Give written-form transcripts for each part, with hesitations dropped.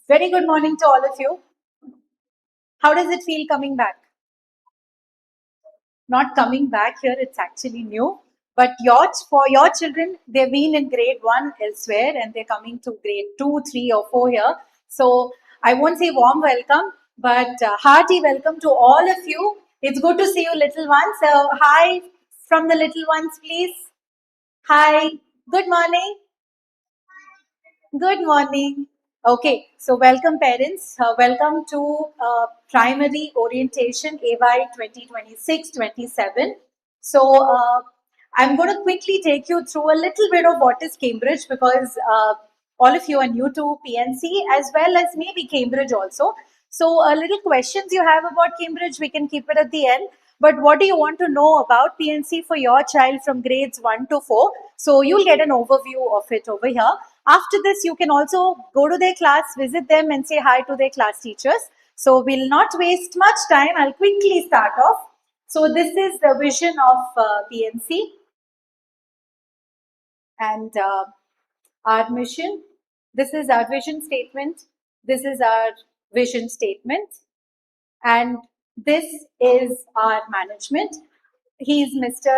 Very good morning to all of you. How does it feel coming back? Not coming back here, it's actually new. But for your children, they've been in grade one elsewhere and they're coming to grade two, three, or four here. So I won't say warm welcome, but hearty welcome to all of you. It's good to see you, little ones. So, hi from the little ones, please. Hi. Good morning. Good morning. Okay, so welcome parents. Welcome to primary orientation AY 2026-27. So I'm going to quickly take you through a little bit of what is Cambridge because all of you are new to PNC as well as maybe Cambridge also. So little questions you have about Cambridge, we can keep it at the end. But what do you want to know about PNC for your child from grades 1 to 4? So you'll get an overview of it over here. After this, you can also go to their class, visit them and say hi to their class teachers. So we'll not waste much time. I'll quickly start off. So this is the vision of PNC and our mission. This is our vision statement. This is our vision statement. And this is our management. He's Mr.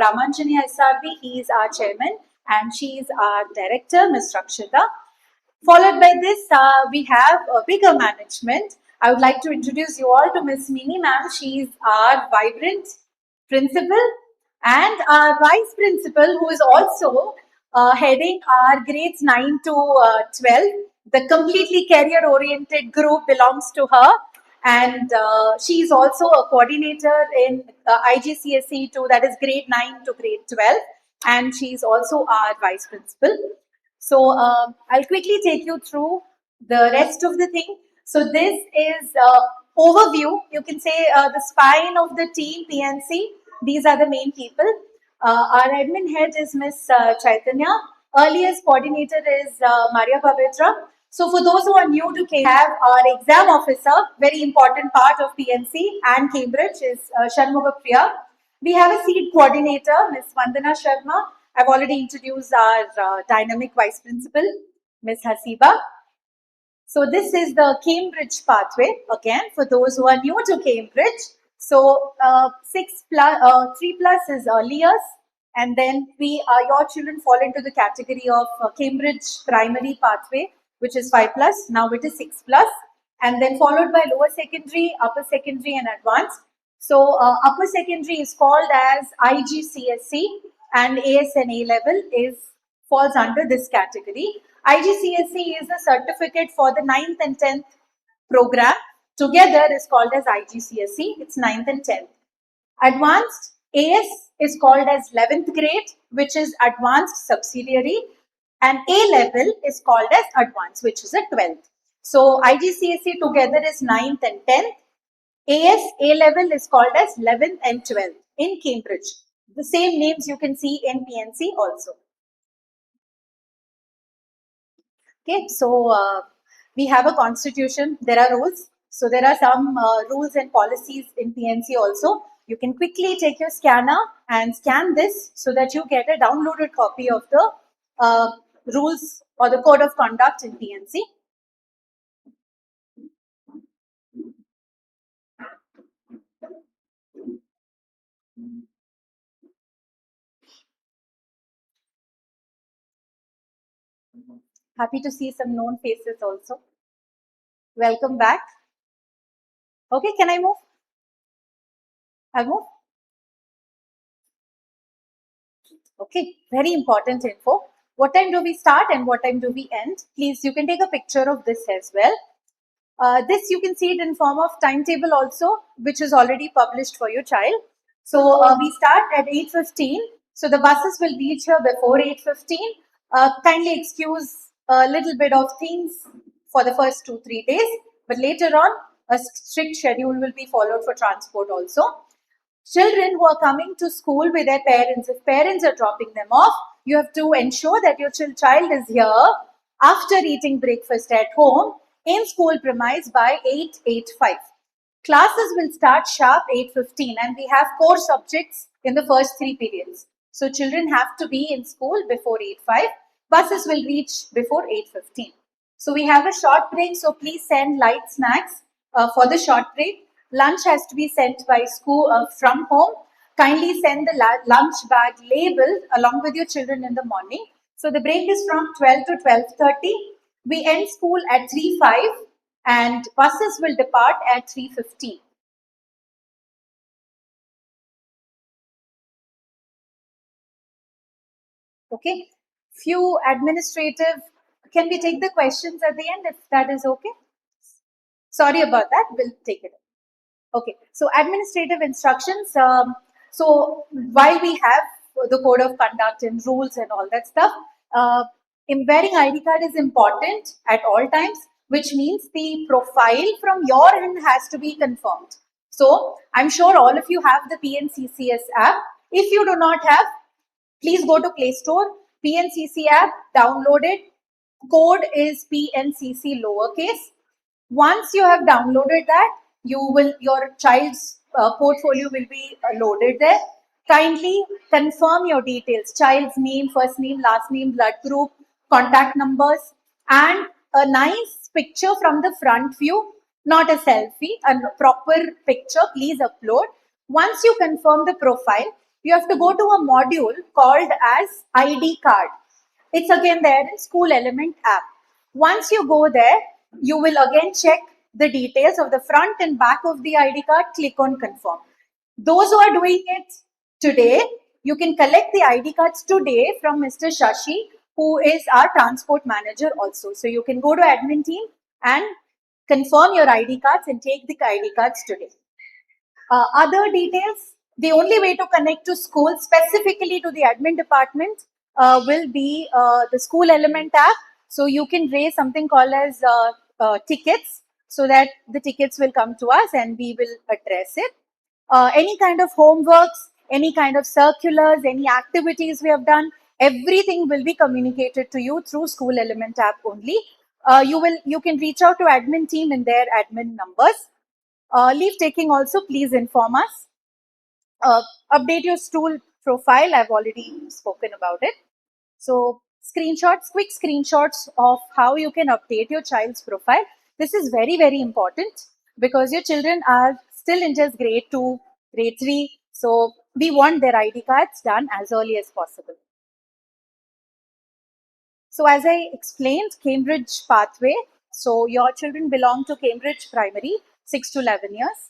Ramanjani SRB. He is our chairman and she is our director, Ms. Rakshita. Followed by this, we have a bigger management. I would like to introduce you all to Ms. Mini ma'am. She is our vibrant principal and our vice principal who is also heading our grades 9 to 12. The completely career oriented group belongs to her and she is also a coordinator in IGCSE 2, that is grade 9 to grade 12, and she is also our vice principal. So I'll quickly take you through the rest of the thing. So this is overview. You can say the spine of the team PNC. These are the main people. Our admin head is Miss Chaitanya. Earliest coordinator is Maria Pavitra. So for those who are new to Cambridge, we have our exam officer, very important part of PNC and Cambridge is Shanmuga Priya. We have a seat coordinator, Ms. Vandana Sharma. I've already introduced our dynamic vice principal, Ms. Hasiba. So this is the Cambridge pathway, again, for those who are new to Cambridge. So 3 plus is early years, and then your children fall into the category of Cambridge primary pathway, which is 5 plus. Now it is 6 plus, and then followed by lower secondary, upper secondary, and advanced. So upper secondary is called as IGCSE, and ASNA level falls under this category. IGCSE is a certificate for the 9th and 10th program. Together is called as IGCSE. It's 9th and 10th. Advanced AS is called as 11th grade, which is advanced subsidiary, and A level is called as advanced, which is a 12th. So IGCSE together is 9th and 10th. AS A level is called as 11th and 12th in Cambridge. The same names you can see in PNC also. Okay, so we have a constitution, there are rules. So there are some rules and policies in PNC also. You can quickly take your scanner and scan this so that you get a downloaded copy of the rules or the code of conduct in PNC. Happy to see some known faces also. Welcome back. Okay, can I move? I'll move. Okay, very important info. What time do we start and what time do we end? Please, you can take a picture of this as well. This you can see it in form of timetable also, which is already published for your child. So we start at 8:15. So the buses will reach here before 8:15. Kindly excuse a little bit of things for the first 2-3 days, but later on a strict schedule will be followed for transport also. Children who are coming to school with their parents, if parents are dropping them off, you have to ensure that your child is here after eating breakfast at home in school premise by 8:85. Classes will start sharp 8:15 and we have core subjects in the first 3 periods. So children have to be in school before 8:05. Buses will reach before 8:15. So we have a short break, so please send light snacks for the short break. Lunch has to be sent by school from home. Kindly send the lunch bag label along with your children in the morning. So the break is from 12 to 12:30. We end school at 3:05 and buses will depart at 3:50. Okay. Few administrative, can we take the questions at the end if that is okay? Sorry about that, we'll take it. Okay, so administrative instructions. So while we have the code of conduct and rules and all that stuff, in wearing ID card is important at all times, which means the profile from your end has to be confirmed. So I'm sure all of you have the PNCCS app. If you do not have, please go to Play Store, PNCC app, download it. Code is PNCC lowercase. Once you have downloaded that, your child's portfolio will be loaded there. Kindly confirm your details: child's name, first name, last name, blood group, contact numbers, and a nice picture from the front view, not a selfie, a proper picture. Please upload. Once you confirm the profile, you have to go to a module called as ID card. It's again there in School Element app. Once you go there, you will again check the details of the front and back of the ID card, click on confirm. Those who are doing it today, you can collect the ID cards today from Mr. Shashi, who is our transport manager also. So you can go to admin team and confirm your ID cards and take the ID cards today. Other details, the only way to connect to school, specifically to the admin department, will be the School Element app. So you can raise something called as tickets, so that the tickets will come to us and we will address it. Any kind of homeworks, any kind of circulars, any activities we have done, everything will be communicated to you through School Element app only. You can reach out to admin team in their admin numbers. Leave taking also, please inform us. Update your stool profile. I've already spoken about it. So screenshots, quick screenshots of how you can update your child's profile. This is very, very important because your children are still in just grade 2, grade 3. So we want their ID cards done as early as possible. So as I explained, Cambridge pathway. So your children belong to Cambridge Primary, 6 to 11 years.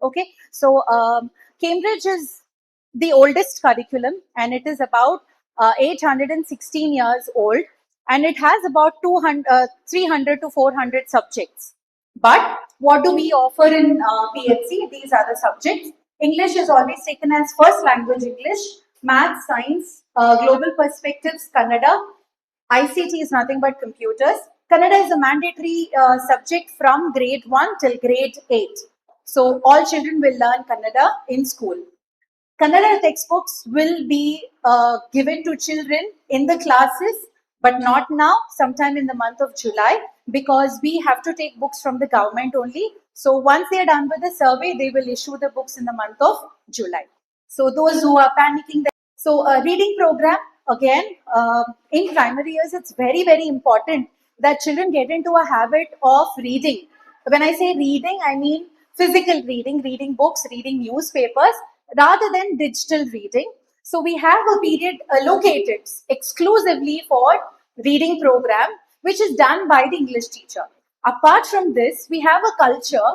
Okay, so Cambridge is the oldest curriculum and it is about 816 years old, and it has about 300 to 400 subjects. But what do we offer in PNC? These are the subjects. English is always taken as first language English, math, science, global perspectives, Kannada. ICT is nothing but computers. Kannada is a mandatory subject from grade 1 till grade 8. So all children will learn Kannada in school. Kannada textbooks will be given to children in the classes, but not now, sometime in the month of July, because we have to take books from the government only. So once they are done with the survey, they will issue the books in the month of July. So those who are panicking, so a reading program, again, in primary years, it's very, very important that children get into a habit of reading. When I say reading, I mean physical reading, reading books, reading newspapers, rather than digital reading. So we have a period allocated exclusively for reading program, which is done by the English teacher. Apart from this, we have a culture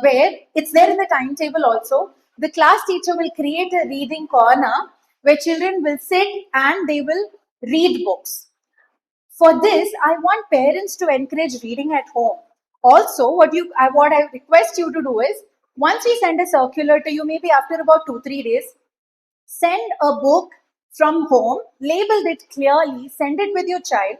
where it's there in the timetable also. The class teacher will create a reading corner where children will sit and they will read books. For this, I want parents to encourage reading at home. Also, what I request you to do is, once we send a circular to you, maybe after about 2-3 days, send a book from home, label it clearly, send it with your child,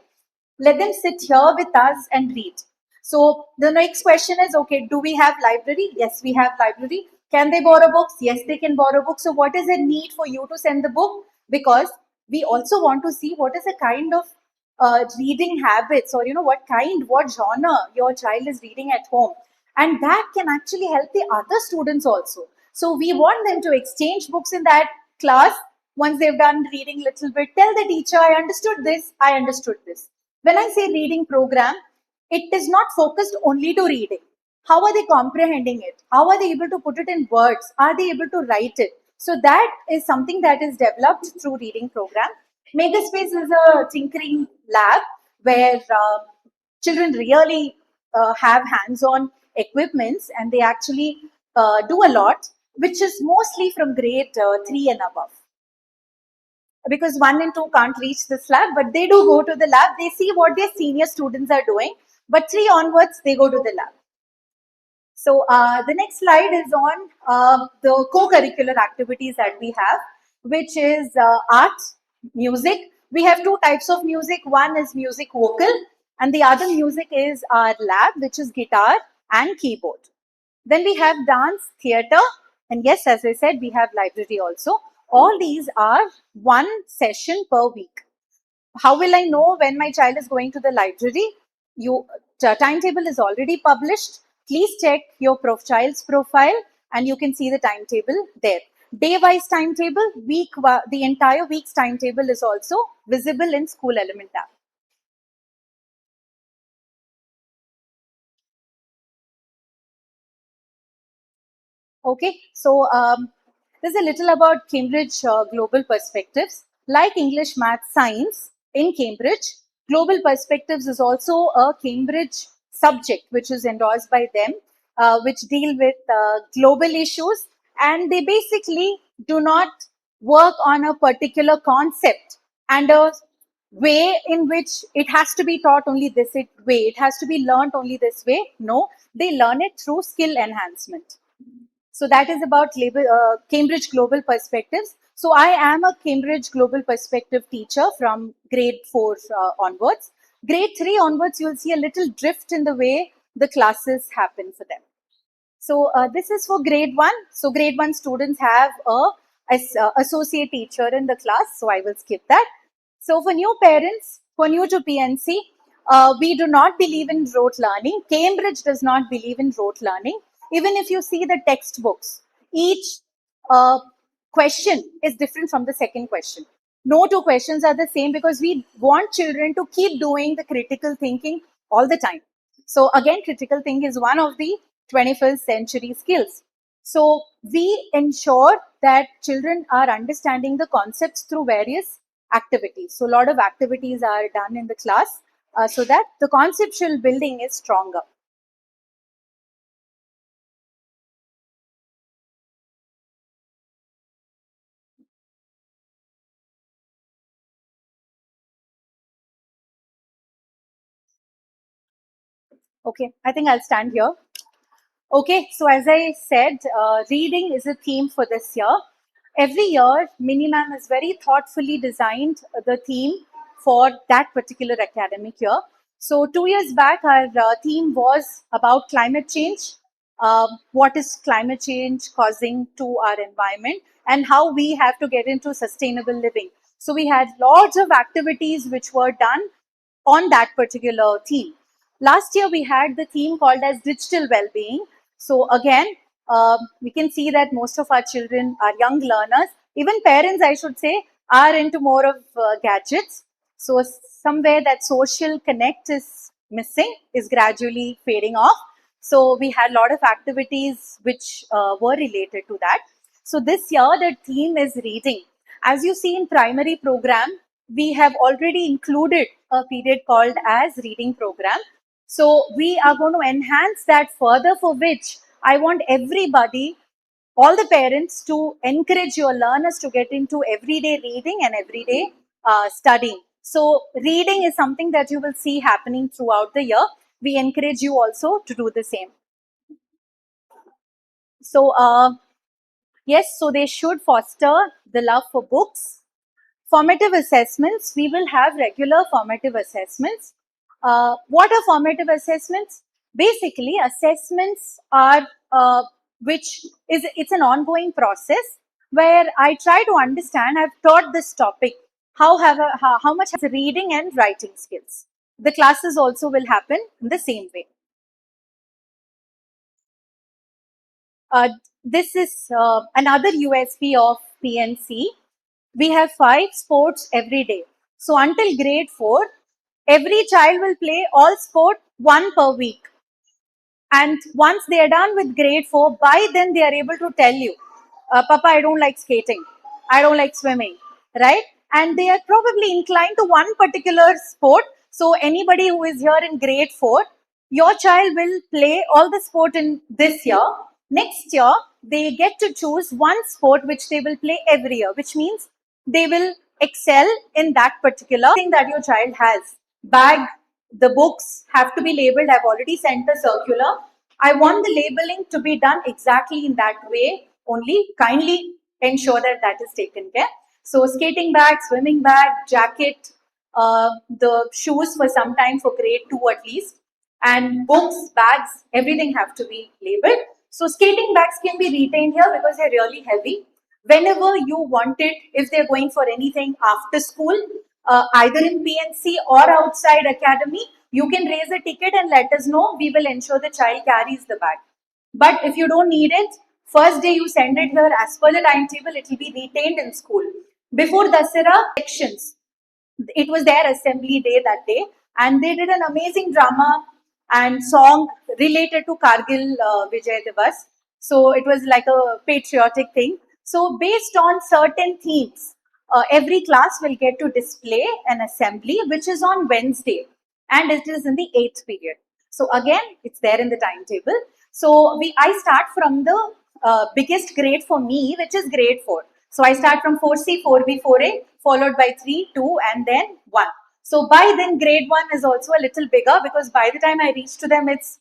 let them sit here with us and read. So the next question is, okay, do we have library? Yes, we have library. Can they borrow books? Yes, they can borrow books. So what is the need for you to send the book? Because we also want to see what is the kind of reading habits, or what kind, what genre your child is reading at home, and that can actually help the other students also. So we want them to exchange books in that class. Once they've done reading little bit, tell the teacher, I understood this, I understood this. When I say reading program, it is not focused only to reading. How are they comprehending it? How are they able to put it in words? Are they able to write it? So that is something that is developed through reading program. Makerspace is a tinkering lab where children really have hands-on equipments, and they actually do a lot, which is mostly from grade 3 and above, because 1 and 2 can't reach this lab, but they do go to the lab. They see what their senior students are doing, but 3 onwards, they go to the lab. So the next slide is on the co-curricular activities that we have, which is art, music. We have two types of music. One is music vocal, and the other music is our lab, which is guitar and keyboard. Then we have dance, theater, and yes, as I said, we have library also. All these are one session per week. How will I know when my child is going to the library? The timetable is already published. Please check your child's profile, and you can see the timetable there. Day-wise timetable, the entire week's timetable is also visible in School Element app. Okay, so there's a little about Cambridge Global Perspectives. Like English, Math, Science in Cambridge, Global Perspectives is also a Cambridge subject which is endorsed by them, which deal with global issues, and they basically do not work on a particular concept and a way in which it has to be taught only this way, it has to be learned only this way. No, they learn it through skill enhancement. So that is about Cambridge Global Perspectives. So I am a Cambridge Global Perspective teacher from grade 4 onwards. Grade 3 onwards, you'll see a little drift in the way the classes happen for them. So this is for grade 1. So grade 1 students have a associate teacher in the class. So I will skip that. So for new parents, for new to PNC, we do not believe in rote learning. Cambridge does not believe in rote learning. Even if you see the textbooks, each uh, question is different from the second question. No two questions are the same, because we want children to keep doing the critical thinking all the time. So again, critical thinking is one of the 21st century skills. So we ensure that children are understanding the concepts through various activities. So a lot of activities are done in the class so that the conceptual building is stronger. Okay, I think I'll stand here. Okay, so as I said, reading is a theme for this year. Every year, Minimam has very thoughtfully designed the theme for that particular academic year. So 2 years back, our theme was about climate change. What is climate change causing to our environment, and how we have to get into sustainable living. So we had lots of activities which were done on that particular theme. Last year, we had the theme called as digital well-being. So again, we can see that most of our children are young learners. Even parents, I should say, are into more of gadgets. So somewhere that social connect is missing, is gradually fading off. So we had a lot of activities which were related to that. So this year, the theme is reading. As you see in primary program, we have already included a period called as reading program. So we are going to enhance that further, for which I want everybody, all the parents, to encourage your learners to get into everyday reading and everyday studying. So reading is something that you will see happening throughout the year. We encourage you also to do the same. So yes, so they should foster the love for books. Formative assessments, we will have regular formative assessments. What are formative assessments? Basically, assessments are it's an ongoing process where I try to understand. I've taught this topic how much has reading and writing skills. The classes also will happen in the same way. Uh, this is another USP of PNC. We have 5 sports every day. So until grade 4, every child will play all sport one per week. And once they are done with grade 4, by then they are able to tell you, Papa, I don't like skating. I don't like swimming, right? And they are probably inclined to one particular sport. So anybody who is here in grade 4, your child will play all the sport in this year. Next year, they get to choose one sport which they will play every year, which means they will excel in that particular thing that your child has. Bag, the books have to be labeled. I've already sent a circular. I want the labeling to be done exactly in that way only. Kindly ensure that that is taken care. So skating bag, swimming bag, jacket, the shoes for some time for grade 2 at least, and books, bags, everything have to be labeled. So skating bags can be retained here because they're really heavy. Whenever you want it, if they're going for anything after school, either in PNC or outside academy, you can raise a ticket and let us know. We will ensure the child carries the bag. But if you don't need it, first day you send it here as per the timetable, it will be retained in school. Before Dasara, sections, it was their assembly day that day, and they did an amazing drama and song related to Kargil Vijay Divas. So it was like a patriotic thing. So based on certain themes, every class will get to display an assembly which is on Wednesday, and it is in the 8th period. So again, it's there in the timetable. So I start from the biggest grade for me, which is grade 4. So I start from 4C, 4B, 4A, followed by 3, 2, and then 1. So by then, grade 1 is also a little bigger because by the time I reach to them, it's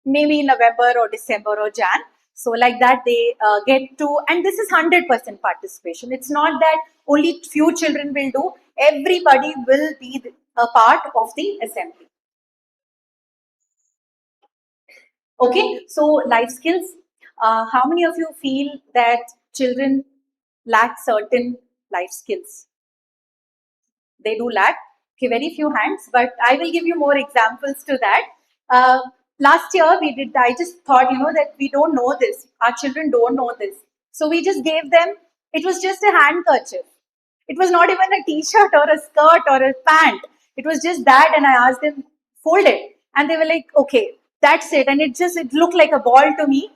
maybe November or December or Jan. So like that, they get to, and this is 100% participation. It's not that only few children will do. Everybody will be a part of the assembly. Okay, so life skills. How many of you feel that children lack certain life skills? They do lack. Okay, very few hands, but I will give you more examples to that. Last year we did, I just thought, that we don't know this. Our children don't know this. So we just gave them, it was just a handkerchief. It was not even a t-shirt or a skirt or a pant. It was just that, and I asked them, fold it. And they were like, okay, that's it. And it looked like a ball to me.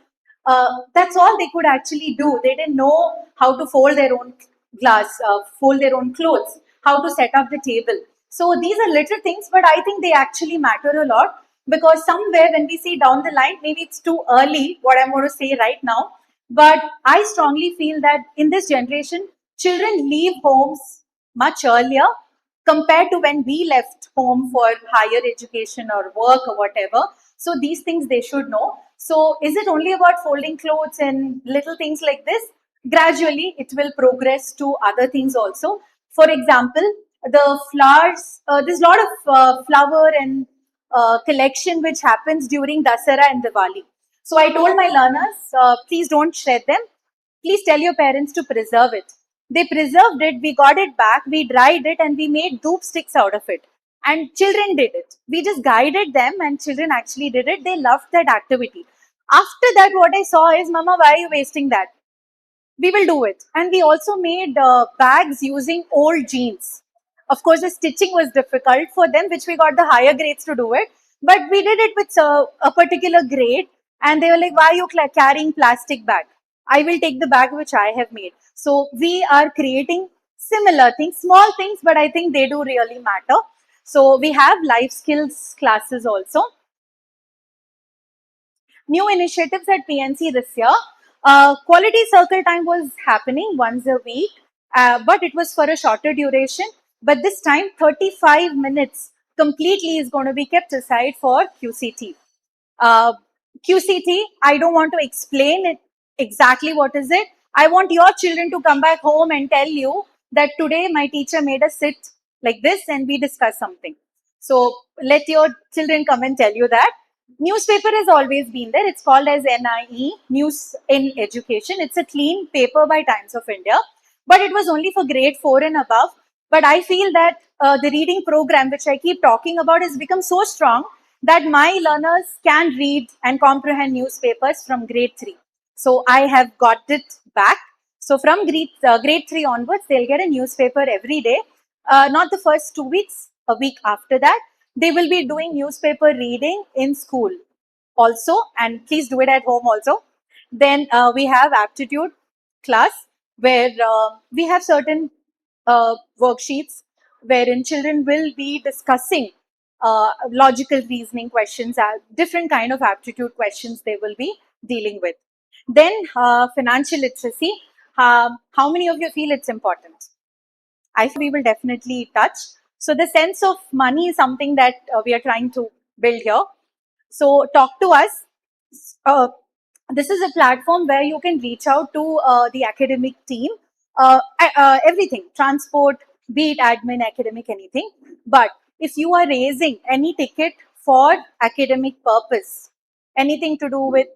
That's all they could actually do. They didn't know how to fold their own fold their own clothes, how to set up the table. So these are little things, but I think they actually matter a lot because somewhere when we see down the line, maybe it's too early what I'm going to say right now, but I strongly feel that in this generation, children leave homes much earlier compared to when we left home for higher education or work or whatever. So these things they should know. So is it only about folding clothes and little things like this? Gradually, it will progress to other things also. For example, the flowers, there's a lot of flower and collection which happens during Dasara and Diwali. So I told my learners, please don't shred them. Please tell your parents to preserve it. They preserved it, we got it back, we dried it, and we made doop sticks out of it. And children did it. We just guided them, and children actually did it. They loved that activity. After that, what I saw is, Mama, why are you wasting that? We will do it. And we also made bags using old jeans. Of course, the stitching was difficult for them, which we got the higher grades to do it. But we did it with a particular grade, and they were like, why are you carrying plastic bag? I will take the bag which I have made. So we are creating similar things, small things, but I think they do really matter. So we have life skills classes also. New initiatives at PNC this year. Quality circle time was happening once a week, but it was for a shorter duration. But this time, 35 minutes completely is going to be kept aside for QCT. Uh, QCT, I don't want to explain it exactly what is it. I want your children to come back home and tell you that today my teacher made us sit like this and we discuss something. So let your children come and tell you that. Newspaper has always been there. It's called as NIE, News in Education. It's a clean paper by Times of India, but it was only for grade 4 and above. But I feel that the reading program, which I keep talking about, has become so strong that my learners can read and comprehend newspapers from grade 3. So I have got it back. So from grade 3 onwards, they'll get a newspaper every day. Not the first 2 weeks, a week after that, they will be doing newspaper reading in school also, and please do it at home also. Then we have aptitude class, where we have certain worksheets wherein children will be discussing logical reasoning questions, different kind of aptitude questions they will be dealing with. Then financial literacy. How many of you feel it's important? I feel we will definitely touch. So the sense of money is something that we are trying to build here. So talk to us. Uh, this is a platform where you can reach out to the academic team, everything, transport, be it admin, academic, anything. But if you are raising any ticket for academic purpose, anything to do with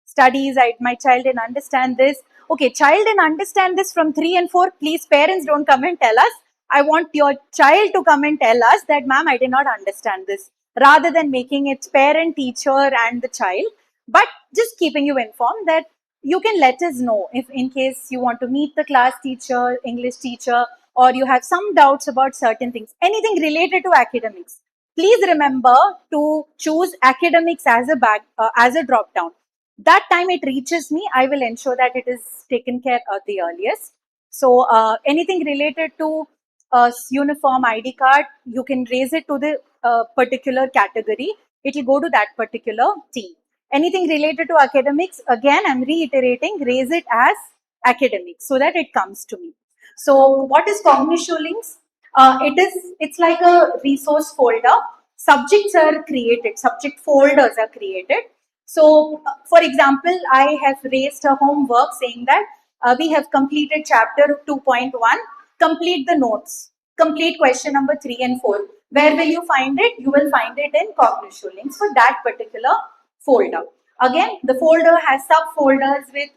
studies, my child didn't understand this. Okay, child didn't understand this from 3 and 4. Please, parents, don't come and tell us. I want your child to come and tell us that, ma'am, I did not understand this, rather than making it parent, teacher, and the child. But just keeping you informed that you can let us know if in case you want to meet the class teacher, English teacher, or you have some doubts about certain things, anything related to academics. Please remember to choose academics as a drop down. That time it reaches me, I will ensure that it is taken care of the earliest. So anything related to uniform ID card, you can raise it to the particular category. It will go to that particular team. Anything related to academics, again, I'm reiterating, raise it as academics so that it comes to me. So what is Cognitio links? It's like a resource folder. Subjects are created, subject folders are created. So, for example, I have raised a homework saying that we have completed chapter 2.1, complete the notes, complete question number 3 and 4. Where will you find it? You will find it in Cognitio links for that particular folder. Again, the folder has subfolders with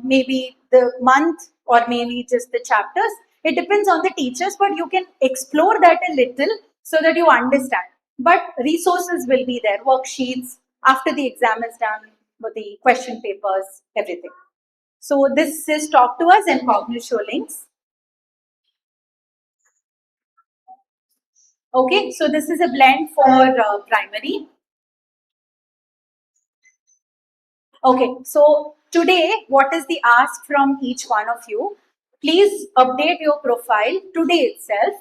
maybe the month or maybe just the chapters. It depends on the teachers, but you can explore that a little so that you understand. But resources will be there, worksheets, after the exam is done, with the question papers, everything. So this is Talk to Us and Cognitio links. Okay, so this is a blend for primary. Okay, so today, what is the ask from each one of you? Please update your profile today itself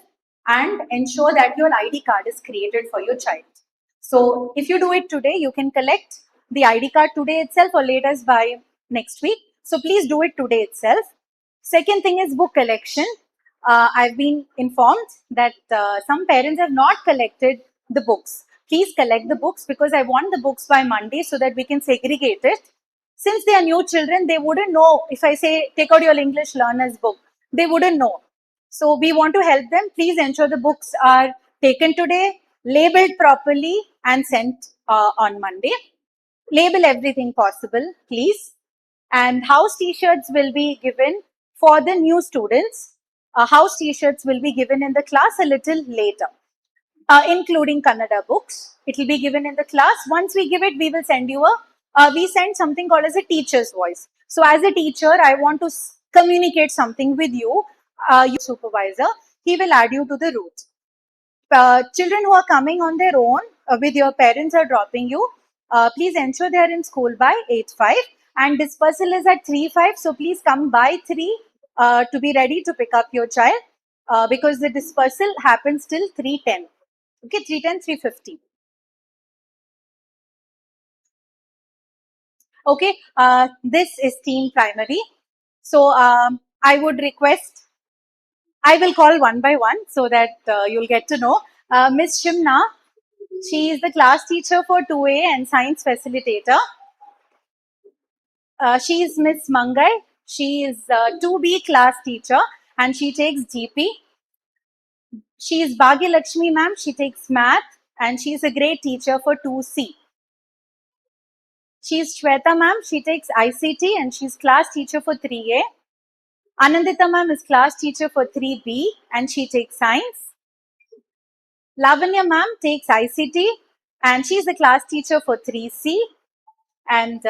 and ensure that your ID card is created for your child. So if you do it today, you can collect the ID card today itself or latest by next week. So please do it today itself. Second thing is book collection. I've been informed that some parents have not collected the books. Please collect the books because I want the books by Monday so that we can segregate it. Since they are new children, they wouldn't know. If I say, take out your English learner's book, they wouldn't know. So we want to help them. Please ensure the books are taken today, labeled properly, and sent on Monday. Label everything possible, please. And house t-shirts will be given for the new students. House t-shirts will be given in the class a little later, including Kannada books. It will be given in the class. Once we give it, we will send you we send something called as a teacher's voice. So as a teacher, I want to communicate something with you, your supervisor. He will add you to the route. Children who are coming on their own with your parents are dropping you, please ensure they are in school by 8:05 and dispersal is at 3:05. So please come by 3 to be ready to pick up your child because the dispersal happens till 3:10. Okay, 3:10, 3:50. Okay, this is teen primary. So I would request, I will call one by one so that you'll get to know. Miss Shimna, she is the class teacher for 2A and science facilitator. She is Miss Mangai. She is 2B class teacher and she takes GP. She is Bhagya Lakshmi ma'am. She takes math and she is a great teacher for 2C. She is Shweta ma'am. She takes ICT and she is class teacher for 3A. Anandita ma'am is class teacher for 3B and she takes science. Lavanya ma'am takes ICT and she's the class teacher for 3C. And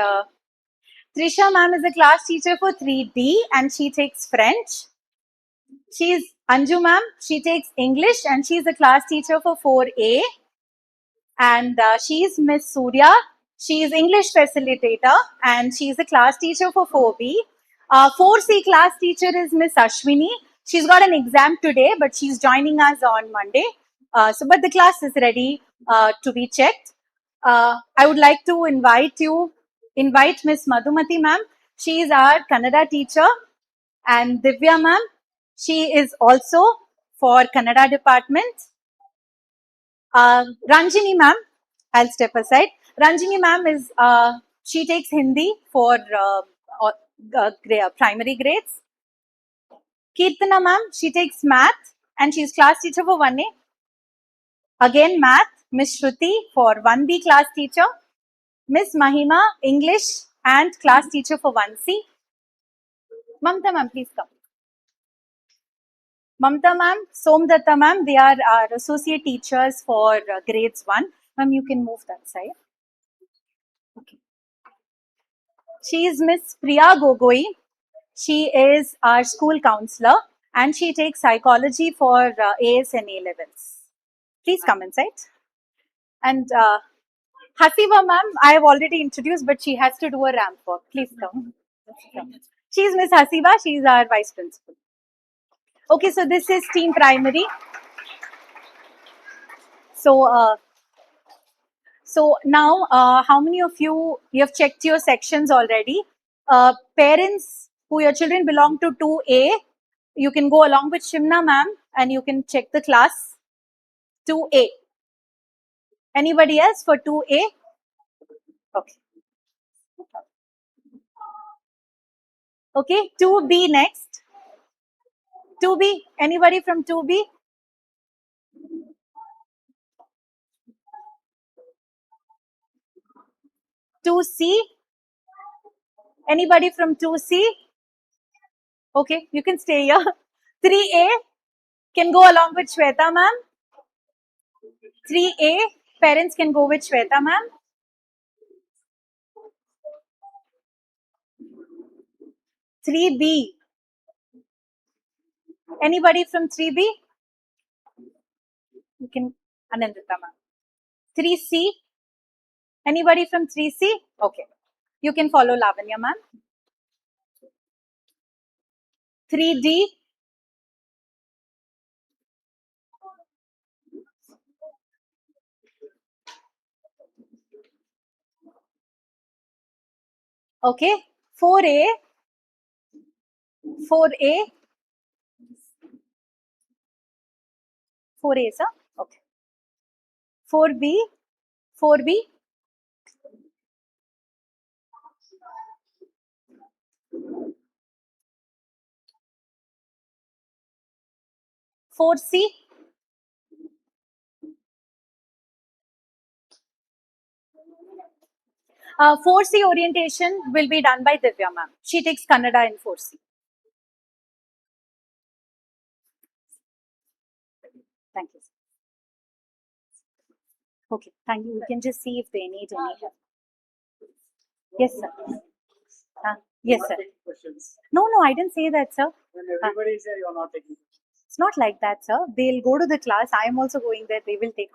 Trisha ma'am is a class teacher for 3D and she takes French. She's Anju ma'am, she takes English and she's a class teacher for 4A. And she's Miss Surya. She is English facilitator and she's a class teacher for 4B. 4C class teacher is Miss Ashwini. She's got an exam today, but she's joining us on Monday. But the class is ready to be checked. I would like to invite Miss Madhumati ma'am. She is our Kannada teacher, and Divya ma'am. She is also for Kannada department. Ranjini ma'am, I'll step aside. Ranjini ma'am is, she takes Hindi for primary grades. Kirtana ma'am, she takes math and she's class teacher for 1A. Again math, Miss Shruti for 1B class teacher. Miss Mahima, English and class teacher for 1C. Mamta ma'am, please come. Mamta ma'am, Somdatta ma'am, they are our associate teachers for grades 1. Ma'am, you can move that side. Okay. She is Miss Priya Gogoi. She is our school counselor and she takes psychology for AS and A levels. Please come inside. And Hasiba ma'am, I have already introduced, but she has to do a ramp walk. Please come. She is Miss Hasiba. She is our vice principal. Okay, so this is team primary. So now, how many of you have checked your sections already? Parents who your children belong to 2A, you can go along with Shimna ma'am and you can check the class 2A. Anybody else for 2A? Okay. Okay, 2B next. 2B, anybody from 2B? 2C? Anybody from 2C? Okay, you can stay here. 3A can go along with Shweta ma'am. 3A, parents can go with Shweta ma'am. 3B, anybody from 3B? You can, Anandita ma'am. 3C, anybody from 3C? Okay, you can follow Lavanya ma'am. 3D, okay. 4A, 4A, 4A, sir. Okay. 4B, 4B, 4C. 4C orientation will be done by Divya ma'am. She takes Kannada in 4C. Thank you. Okay, thank you. You can just see if they need any help. Yes, sir. Yes, sir. No, I didn't say that, sir. When everybody is there, you're not taking. It's not like that, sir. They'll go to the class. I am also going there. They will take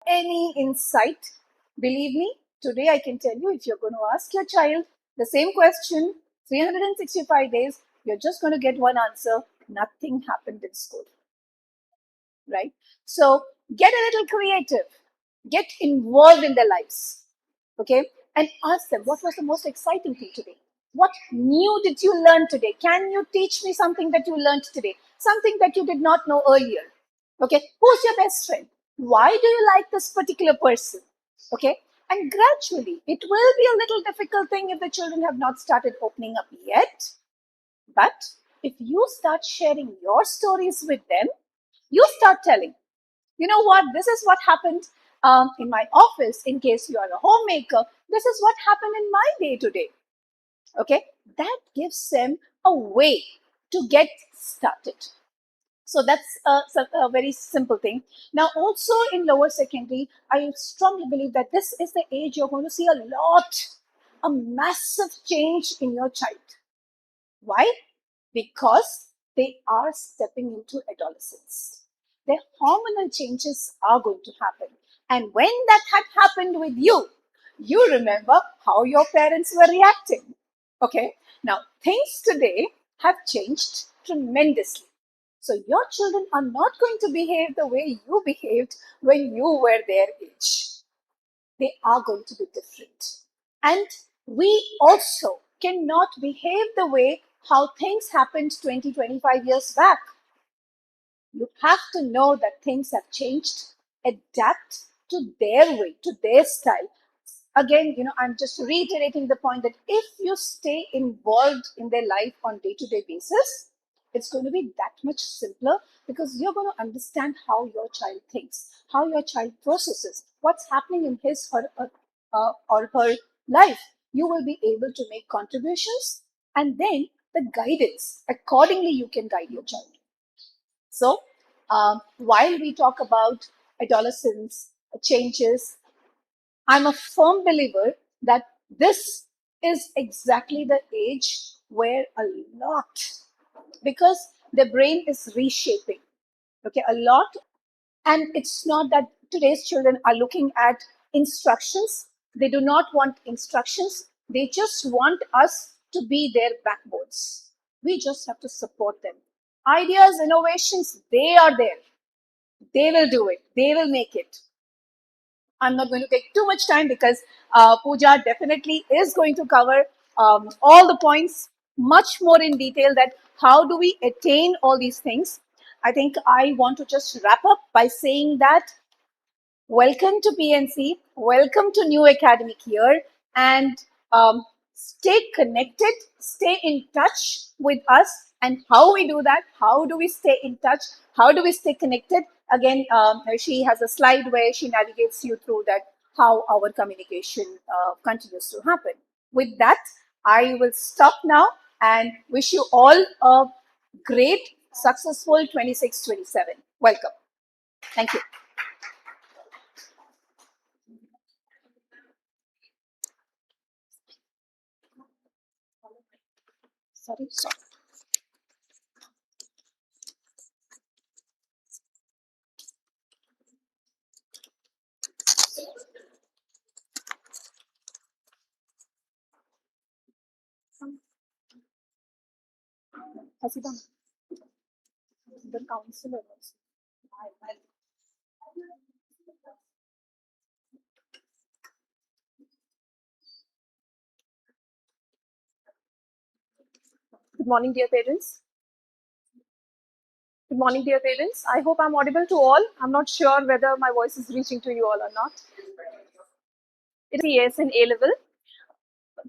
any insight, believe me, today I can tell you, if you're going to ask your child the same question 365 days, you're just going to get one answer: nothing happened in school. Right? So get a little creative, get involved in their lives, okay? And ask them, what was the most exciting thing today? What new did you learn today? Can you teach me something that you learned today? Something that you did not know earlier? Okay, who's your best friend? Why do you like this particular person? Okay, and gradually, it will be a little difficult thing if the children have not started opening up yet. But if you start sharing your stories with them, you start telling, you know what, this is what happened in my office. In case you are a homemaker, this is what happened in my day today. Okay, that gives them a way to get started. So that's a very simple thing. Now, also in lower secondary, I strongly believe that this is the age you're going to see a massive change in your child. Why? Because they are stepping into adolescence. Their hormonal changes are going to happen. And when that had happened with you, you remember how your parents were reacting. Okay? Now, things today have changed tremendously. So, your children are not going to behave the way you behaved when you were their age. They are going to be different. And we also cannot behave the way how things happened 20, 25 years back. You have to know that things have changed, adapt to their way, to their style. Again, I'm just reiterating the point that if you stay involved in their life on day-to-day basis, it's going to be that much simpler, because you're going to understand how your child thinks, how your child processes, what's happening in his or her life. You will be able to make contributions, and then the guidance accordingly you can guide your child. So, while we talk about adolescence changes, I'm a firm believer that this is exactly the age where a lot, because the brain is reshaping, okay, a lot. And it's not that today's children are looking at instructions. They do not want instructions. They just want us to be their backbones. We just have to support them. Ideas, innovations, they are there. They will do it. They will make it. I'm not going to take too much time, because Pooja definitely is going to cover all the points much more in detail, that how do we attain all these things. I think I want to just wrap up by saying that welcome to PNC, welcome to new academic year, and stay connected, stay in touch with us. And how we do that, how do we stay in touch, how do we stay connected? Again, she has a slide where she navigates you through that, how our communication continues to happen. With that, I will stop now and wish you all a great, successful 26-27. Welcome. Thank you. Sorry. Hasiba, the counselor was. Good morning, dear parents. Good morning, dear parents. I hope I'm audible to all. I'm not sure whether my voice is reaching to you all or not. It is yes in A level.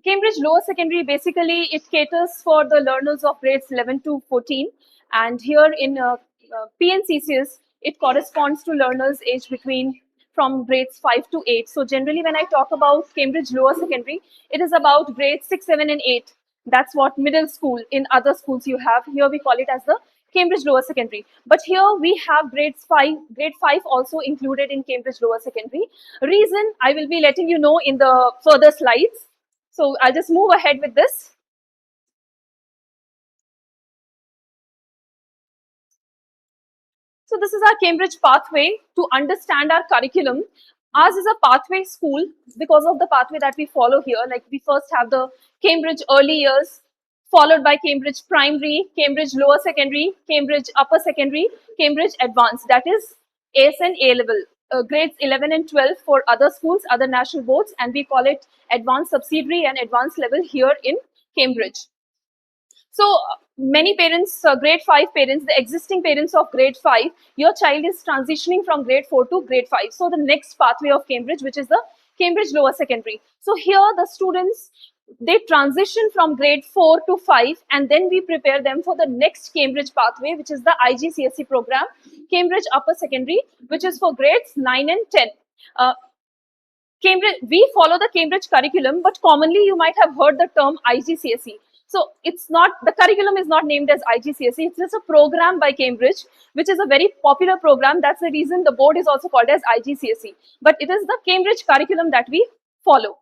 Cambridge Lower Secondary, basically, it caters for the learners of grades 11 to 14. And here in PNCCS, it corresponds to learners aged between from grades 5 to 8. So generally, when I talk about Cambridge Lower Secondary, it is about grades 6, 7, and 8. That's what middle school in other schools you have. Here we call it as the Cambridge Lower Secondary. But here we have grade 5 also included in Cambridge Lower Secondary. Reason I will be letting you know in the further slides. So I'll just move ahead with this. So this is our Cambridge pathway to understand our curriculum. Ours is a pathway school because of the pathway that we follow here. Like we first have the Cambridge early years, followed by Cambridge primary, Cambridge lower secondary, Cambridge upper secondary, Cambridge advanced. That is AS and A level. Grades 11 and 12 for other schools, other national boards, and we call it advanced subsidiary and advanced level here in Cambridge. So many parents, grade 5 parents, the existing parents of grade 5, your child is transitioning from grade 4 to grade 5. So the next pathway of Cambridge, which is the Cambridge lower secondary. So here the students, they transition from grade 4 to 5, and then we prepare them for the next Cambridge pathway, which is the IGCSE program, Cambridge upper secondary, which is for grades 9 and 10. Cambridge, we follow the Cambridge curriculum, but commonly you might have heard the term IGCSE. So it's not, the curriculum is not named as IGCSE, it's just a program by Cambridge, which is a very popular program. That's the reason the board is also called as IGCSE. But it is the Cambridge curriculum that we follow.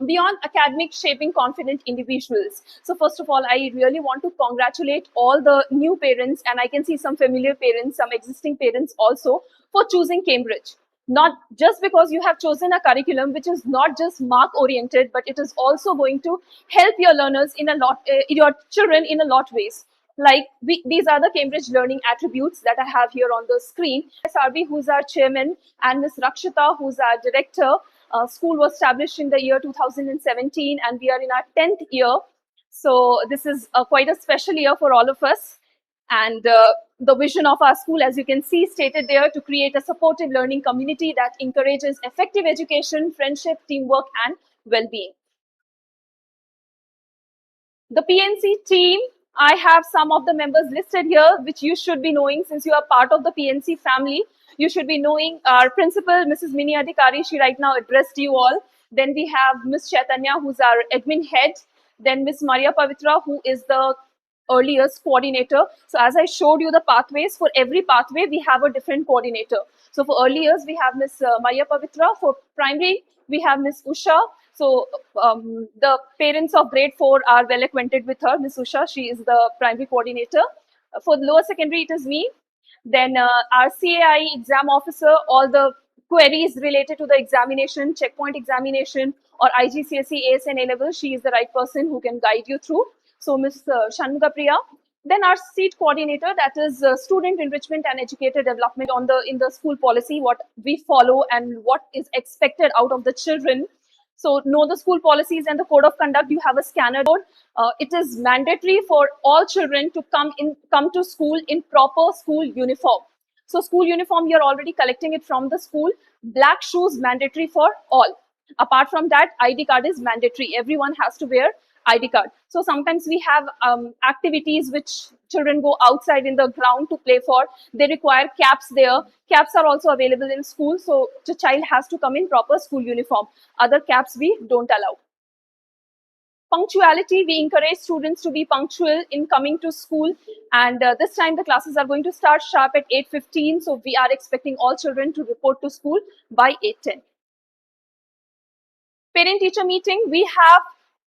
Beyond academic shaping confident individuals. So first of all, I really want to congratulate all the new parents, and I can see some familiar parents, some existing parents also, for choosing Cambridge. Not just because you have chosen a curriculum which is not just mark oriented, but it is also going to help your learners in a lot, your children in a lot ways. Like these are the Cambridge learning attributes that I have here on the screen. SRB, who's our chairman, and Ms. Rakshita, who's our director. School was established in the year 2017, and we are in our 10th year. So this is quite a special year for all of us. And the vision of our school, as you can see, stated there, to create a supportive learning community that encourages effective education, friendship, teamwork, and well-being. The PNC team, I have some of the members listed here, which you should be knowing since you are part of the PNC family. You should be knowing our principal, Mrs. Mini Adhikari. She right now addressed you all. Then we have Ms. Chaitanya, who's our admin head. Then Ms. Maria Pavitra, who is the early years coordinator. So as I showed you the pathways, for every pathway, we have a different coordinator. So for early years, we have Ms. Maria Pavitra. For primary, we have Ms. Usha. So the parents of grade 4 are well acquainted with her, Ms. Usha. She is the primary coordinator. For the lower secondary, it is me. Then our CAI exam officer, all the queries related to the examination, checkpoint examination, or IGCSE, AS and A level, she is the right person who can guide you through. So Ms. Shanmuga Priya. Then our seat coordinator, that is student enrichment and educator development in the school policy, what we follow and what is expected out of the children. So know the school policies and the code of conduct. You have a scanner board. It is mandatory for all children to come to school in proper school uniform. So school uniform, you're already collecting it from the school. Black shoes mandatory for all. Apart from that, ID card is mandatory. Everyone has to wear ID card. So sometimes we have activities which children go outside in the ground to play for. They require caps there. Caps are also available in school. So the child has to come in proper school uniform. Other caps we don't allow. Punctuality, we encourage students to be punctual in coming to school. And this time the classes are going to start sharp at 8:15. So we are expecting all children to report to school by 8:10. Parent-teacher meeting, we have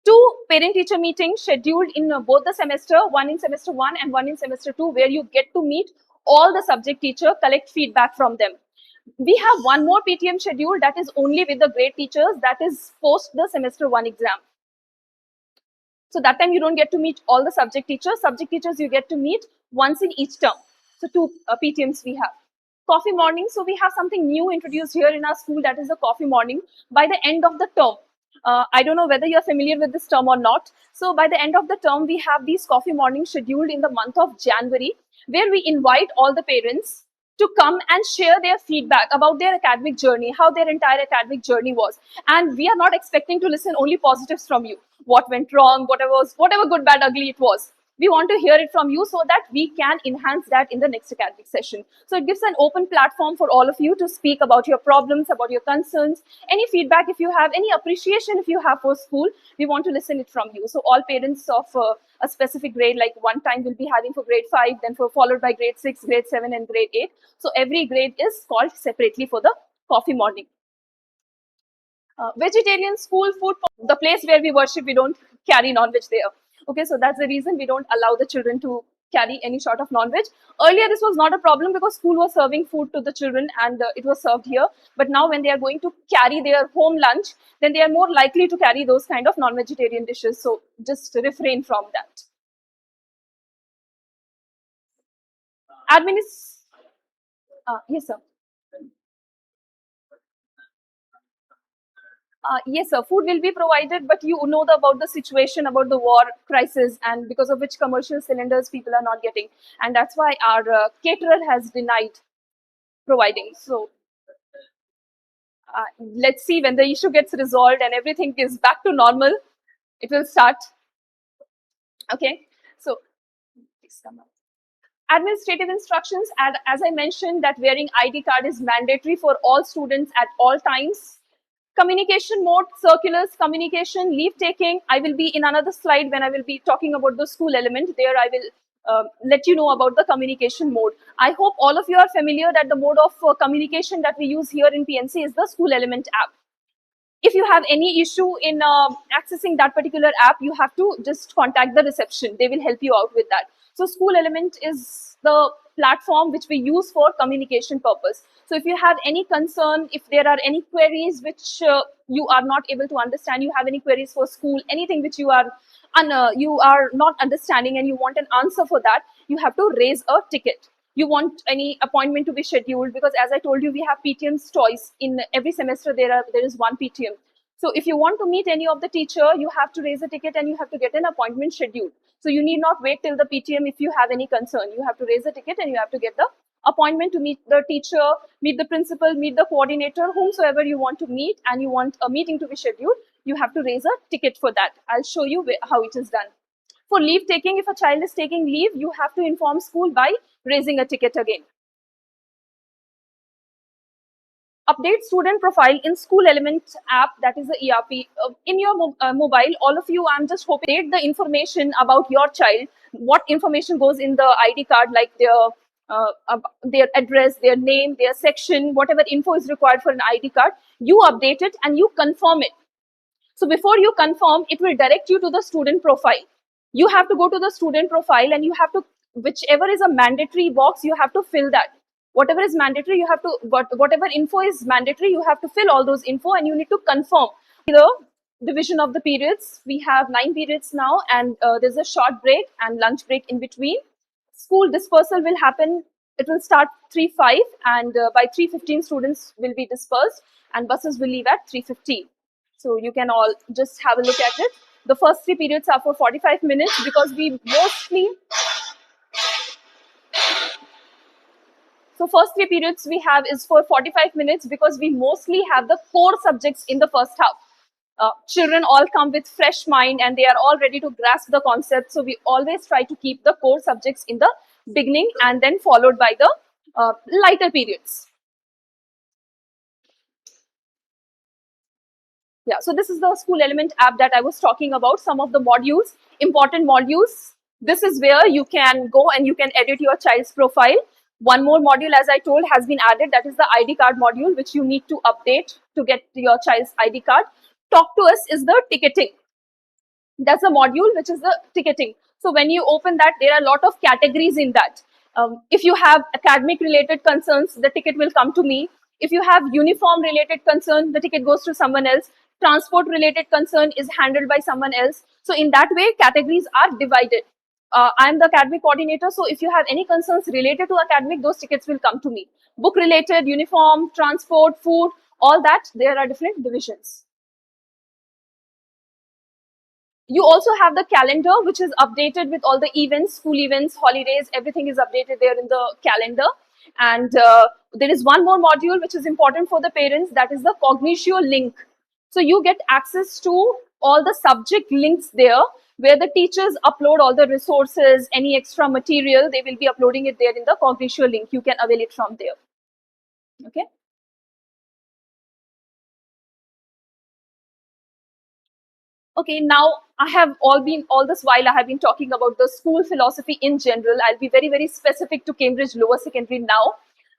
2 parent-teacher meetings scheduled in both the semester, one in semester 1 and one in semester 2, where you get to meet all the subject teacher, collect feedback from them. We have one more PTM schedule that is only with the grade teachers, that is post the semester 1 exam. So that time you don't get to meet all the subject teachers. Subject teachers you get to meet once in each term. So 2 PTMs we have. Coffee morning. So we have something new introduced here in our school, that is the coffee morning by the end of the term. I don't know whether you're familiar with this term or not. So by the end of the term, we have these coffee mornings scheduled in the month of January, where we invite all the parents to come and share their feedback about their academic journey, how their entire academic journey was. And we are not expecting to listen only positives from you. What went wrong, whatever good, bad, ugly it was. We want to hear it from you so that we can enhance that in the next academic session. So it gives an open platform for all of you to speak about your problems, about your concerns, any feedback if you have, any appreciation if you have for school, we want to listen it from you. So all parents of a specific grade, like one time we'll be having for grade 5, then followed by grade 6, grade 7 and grade 8. So every grade is called separately for the coffee morning. Vegetarian school food, the place where we worship, we don't carry non-veg there. Okay, so that's the reason we don't allow the children to carry any sort of non-veg. Earlier, this was not a problem because school was serving food to the children and it was served here. But now when they are going to carry their home lunch, then they are more likely to carry those kind of non-vegetarian dishes. So just refrain from that. Yes, sir. Yes, sir. Food will be provided, but you know about the situation, about the war crisis, and because of which commercial cylinders people are not getting, and that's why our caterer has denied providing. So let's see when the issue gets resolved and everything is back to normal, it will start. Okay. So please come up. Administrative instructions, and as I mentioned, that wearing ID card is mandatory for all students at all times. Communication mode, circulars, communication, leave taking. I will be in another slide when I will be talking about the school element. There I will let you know about the communication mode. I hope all of you are familiar that the mode of communication that we use here in PNC is the school element app. If you have any issue in accessing that particular app, you have to just contact the reception. They will help you out with that. So school element is the platform which we use for communication purpose. So if you have any concern, if there are any queries which you are not able to understand, you have any queries for school, anything which you are not understanding and you want an answer for that, you have to raise a ticket. You want any appointment to be scheduled, because as I told you, we have PTMs twice in every semester. There is one PTM. So if you want to meet any of the teacher, you have to raise a ticket and you have to get an appointment scheduled. So you need not wait till the PTM if you have any concern. You have to raise a ticket and you have to get the appointment to meet the teacher, meet the principal, meet the coordinator, whomsoever you want to meet, and you want a meeting to be scheduled. You have to raise a ticket for that. I'll show you how it is done. For leave taking, if a child is taking leave, you have to inform school by raising a ticket again. Update student profile in school element app, that is the ERP. In your mobile, all of you, I'm just hoping the information about your child, what information goes in the ID card, like their address, their name, their section, whatever info is required for an ID card, you update it and you confirm it. So before you confirm, it will direct you to the student profile. You have to go to the student profile and you have to, whichever is a mandatory box, you have to fill that. Whatever is mandatory, you have to, whatever info is mandatory, you have to fill all those info and you need to confirm. The division of the periods, we have 9 periods now, and there's a short break and lunch break in between. School dispersal will happen. It will start 3:05 and by 3:15 students will be dispersed and buses will leave at 3:50. So you can all just have a look at it. The first 3 periods are for 45 minutes because we mostly, so first 3 periods we have is for 45 minutes because we mostly have the core subjects in the first half. Children all come with fresh mind and they are all ready to grasp the concept. So we always try to keep the core subjects in the beginning and then followed by the lighter periods. Yeah, so this is the school element app that I was talking about. Some of the modules, important modules. This is where you can go and you can edit your child's profile. One more module, as I told, has been added. That is the ID card module, which you need to update to get your child's ID card. Talk to us is the ticketing. That's the module which is the ticketing. So when you open that, there are a lot of categories in that. If you have academic related concerns, the ticket will come to me. If you have uniform related concern, the ticket goes to someone else. Transport related concern is handled by someone else. So in that way, categories are divided. I'm the academic coordinator, so if you have any concerns related to academic, those tickets will come to me. Book related, uniform, transport, food, all that, there are different divisions. You also have the calendar, which is updated with all the events, school events, holidays, everything is updated there in the calendar. And there is one more module which is important for the parents, that is the Cognitio link. So you get access to all the subject links there, where the teachers upload all the resources, any extra material, they will be uploading it there in the Cognitio link. You can avail it from there. Okay. Okay, now all this while I have been talking about the school philosophy in general. I'll be very, very specific to Cambridge Lower Secondary now.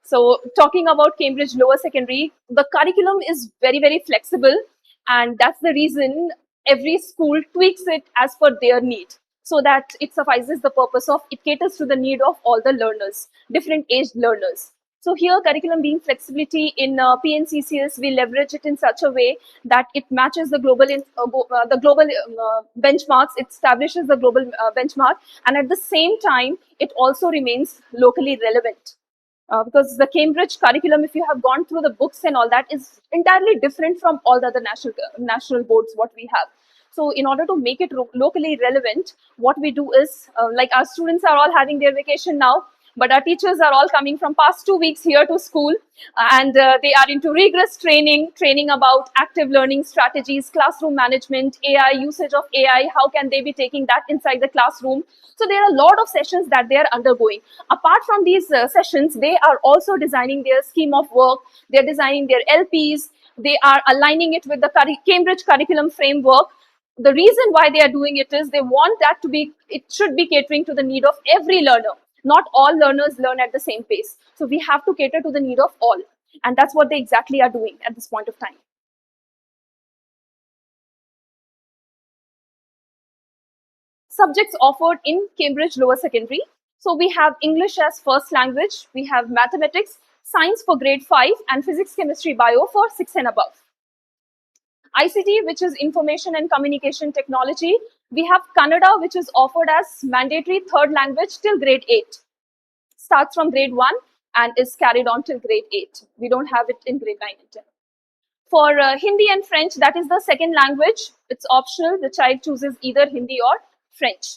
So talking about Cambridge Lower Secondary, the curriculum is very, very flexible. And that's the reason every school tweaks it as per their need, so that it suffices the purpose of, it caters to the need of all the learners, different aged learners. So here, curriculum being flexibility in PNCCS, we leverage it in such a way that it matches the global benchmarks. It establishes the global benchmark, and at the same time, it also remains locally relevant. Because the Cambridge curriculum, if you have gone through the books and all that, is entirely different from all the other national boards what we have. So in order to make it locally relevant, what we do is, like, our students are all having their vacation now, but our teachers are all coming from past 2 weeks here to school, and they are into rigorous training about active learning strategies, classroom management, AI, usage of AI, how can they be taking that inside the classroom. So there are a lot of sessions that they are undergoing. Apart from these sessions, they are also designing their scheme of work, they're designing their LPs, they are aligning it with the Cambridge curriculum framework. The reason why they are doing it is they want that to be, it should be catering to the need of every learner. Not all learners learn at the same pace. So we have to cater to the need of all. And that's what they exactly are doing at this point of time. Subjects offered in Cambridge Lower Secondary. So we have English as first language, we have mathematics, science for grade 5, and physics, chemistry, bio for 6 and above. ICT, which is information and communication technology, we have Kannada, which is offered as mandatory third language till grade 8. Starts from grade 1 and is carried on till grade 8. We don't have it in grade 9 and 10. For Hindi and French, that is the second language. It's optional. The child chooses either Hindi or French.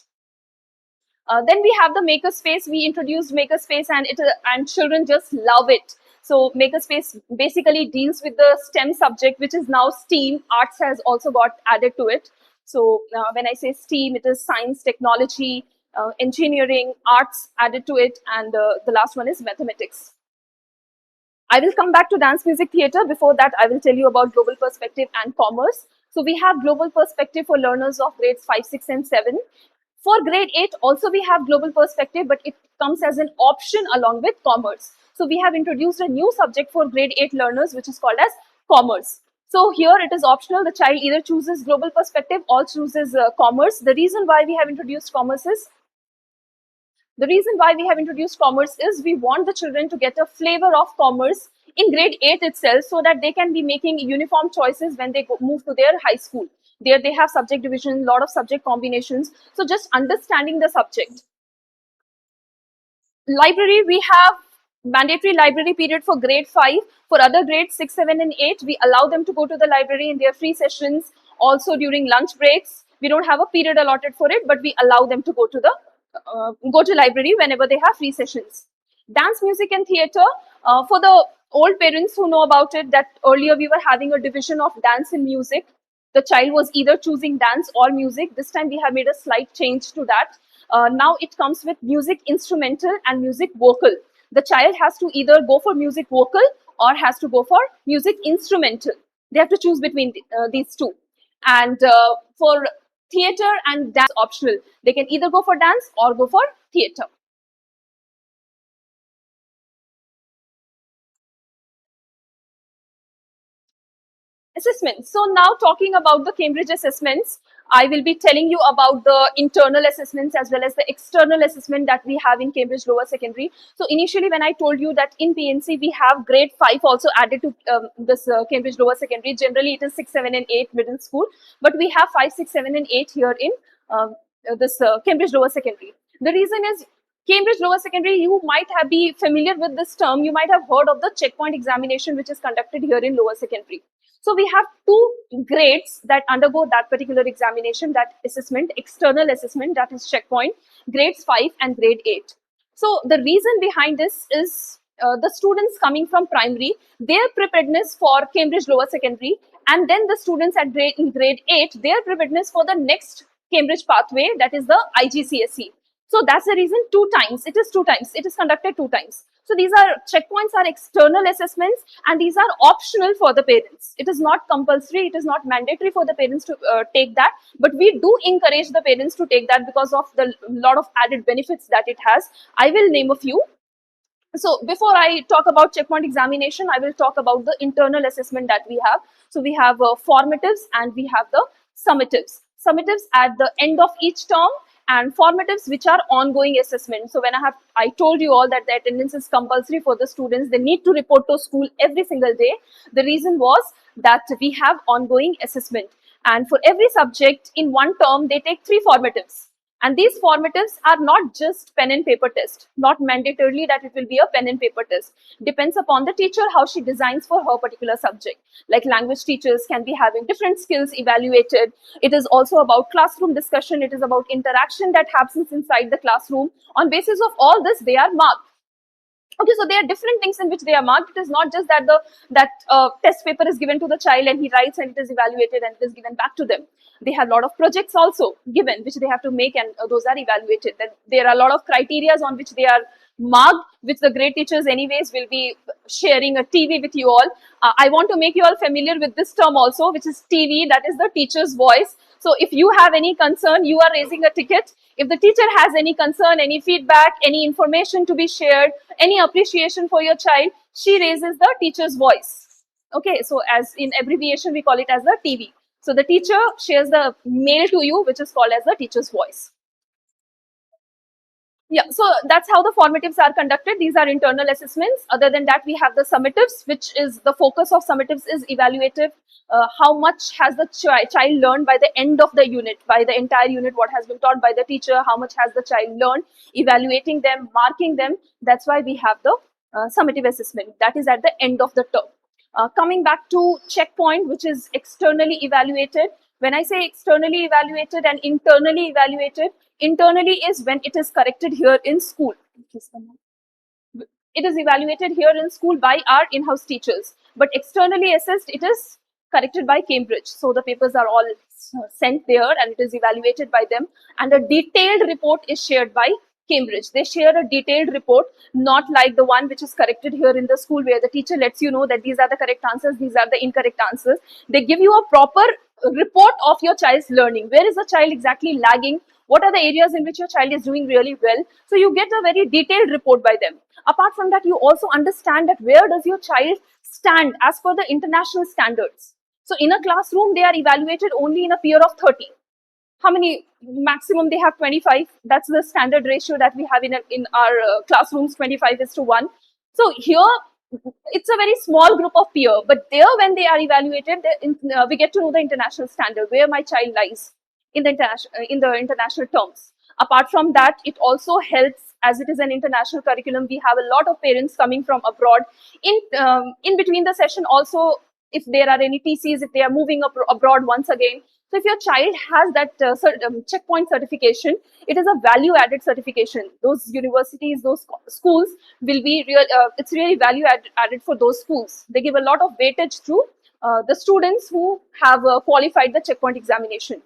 Then we have the Makerspace. We introduced Makerspace, and children just love it. So Makerspace basically deals with the STEM subject, which is now STEAM. Arts has also got added to it. So when I say STEAM, it is science, technology, engineering, arts added to it, and the last one is mathematics. I will come back to dance, music, theatre. Before that, I will tell you about global perspective and commerce. So we have global perspective for learners of grades 5, 6, and 7. For grade 8, also we have global perspective, but it comes as an option along with commerce. So we have introduced a new subject for grade 8 learners, which is called as commerce. So here it is optional. The child either chooses global perspective or chooses commerce. The reason why we have introduced commerce is, we want the children to get a flavor of commerce in grade 8 itself, so that they can be making uniform choices when they move to their high school. There they have subject division, lot of subject combinations. So just understanding the subject. Library, we have mandatory library period for grade 5. For other grades 6, 7, and 8, we allow them to go to the library in their free sessions, also during lunch breaks. We don't have a period allotted for it, but we allow them to go to the library whenever they have free sessions. Dance, music, and theatre. For the old parents who know about it, that earlier we were having a division of dance and music. The child was either choosing dance or music. This time we have made a slight change to that. Now it comes with music instrumental and music vocal. The child has to either go for music vocal or has to go for music instrumental. They have to choose between these two. And for theatre and dance, optional. They can either go for dance or go for theatre. Assessments. So now talking about the Cambridge assessments, I will be telling you about the internal assessments as well as the external assessment that we have in Cambridge Lower Secondary. So initially when I told you that in PNC we have grade 5 also added to this Cambridge Lower Secondary, generally it is 6, 7, and 8 middle school, but we have 5, 6, 7, and 8 here in this Cambridge Lower Secondary. The reason is, Cambridge Lower Secondary, you might have be familiar with this term, you might have heard of the checkpoint examination which is conducted here in Lower Secondary. So we have 2 grades that undergo that particular examination, that assessment, external assessment, that is checkpoint, grades 5 and grade 8. So the reason behind this is the students coming from primary, their preparedness for Cambridge Lower Secondary, and then the students at in grade 8, their preparedness for the next Cambridge pathway, that is the IGCSE. So that's the reason 2 times. It is 2 times. It is conducted 2 times. So these are checkpoints, are external assessments, and these are optional for the parents. It is not compulsory. It is not mandatory for the parents to take that. But we do encourage the parents to take that because of the lot of added benefits that it has. I will name a few. So before I talk about checkpoint examination, I will talk about the internal assessment that we have. So we have formatives and we have the summatives. Summatives at the end of each term and formatives which are ongoing assessment. So when I told you all that the attendance is compulsory for the students, they need to report to school every single day. The reason was that we have ongoing assessment. And for every subject in one term, they take 3 formatives. And these formatives are not just pen and paper test, not mandatorily that it will be a pen and paper test. Depends upon the teacher how she designs for her particular subject. Like language teachers can be having different skills evaluated. It is also about classroom discussion. It is about interaction that happens inside the classroom. On basis of all this, they are marked. Okay, so there are different things in which they are marked. It is not just that the test paper is given to the child and he writes and it is evaluated and it is given back to them. They have a lot of projects also given which they have to make, and those are evaluated. Then there are a lot of criteria on which they are marked, which the great teachers anyways will be sharing a TV with you all. I want to make you all familiar with this term also, which is TV, that is the teacher's voice. So if you have any concern, you are raising a ticket. If the teacher has any concern, any feedback, any information to be shared, any appreciation for your child, she raises the teacher's voice. Okay, so as in abbreviation, we call it as the TV. So the teacher shares the mail to you, which is called as the teacher's voice. Yeah, so that's how the formatives are conducted. These are internal assessments. Other than that, we have the summatives, which is the focus of summatives is evaluative. How much has the child learned by the end of the unit, by the entire unit, what has been taught by the teacher, how much has the child learned, evaluating them, marking them. That's why we have the summative assessment. That is at the end of the term. Coming back to checkpoint, which is externally evaluated. When I say externally evaluated and internally evaluated, internally is when it is corrected here in school. It is evaluated here in school by our in-house teachers, but externally assessed, it is corrected by Cambridge. So the papers are all sent there and it is evaluated by them, and a detailed report is shared by Cambridge. They share a detailed report, not like the one which is corrected here in the school where the teacher lets you know that these are the correct answers, these are the incorrect answers. They give you a proper report of your child's learning. Where is the child exactly lagging? What are the areas in which your child is doing really well? So you get a very detailed report by them. Apart from that, you also understand that where does your child stand as per the international standards. So in a classroom, they are evaluated only in a peer of 30. How many? Maximum they have 25. That's the standard ratio that we have in our classrooms, 25:1. So here, it's a very small group of peer, but there when they are evaluated, we get to know the international standard, where my child lies in the international terms. Apart from that, it also helps, as it is an international curriculum. We have a lot of parents coming from abroad. In between the session also, if there are any TCs, if they are moving abroad once again. So if your child has that checkpoint certification, it is a value-added certification. Those universities, those schools will be real. It's really value-added for those schools. They give a lot of weightage to the students who have qualified the checkpoint examination.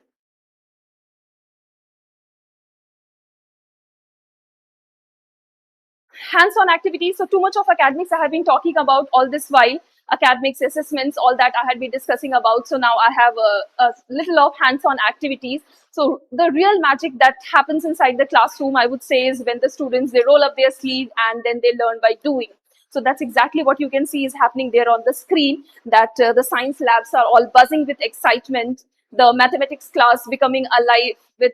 Hands-on activities. So too much of academics I have been talking about all this while. Academics, assessments, all that I had been discussing about. So now I have a little of hands-on activities. So the real magic that happens inside the classroom, I would say, is when the students, they roll up their sleeve and then they learn by doing. So that's exactly what you can see is happening there on the screen, that the science labs are all buzzing with excitement. The mathematics class becoming alive with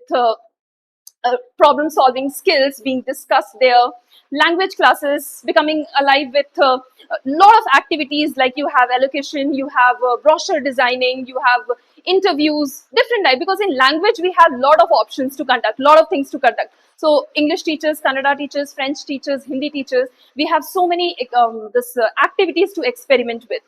problem solving skills being discussed there. Language classes becoming alive with a lot of activities, like you have allocation, you have brochure designing, you have interviews, different type, because in language we have a lot of options to conduct, lot of things to conduct. So English teachers, Kannada teachers, French teachers, Hindi teachers, we have so many activities to experiment with.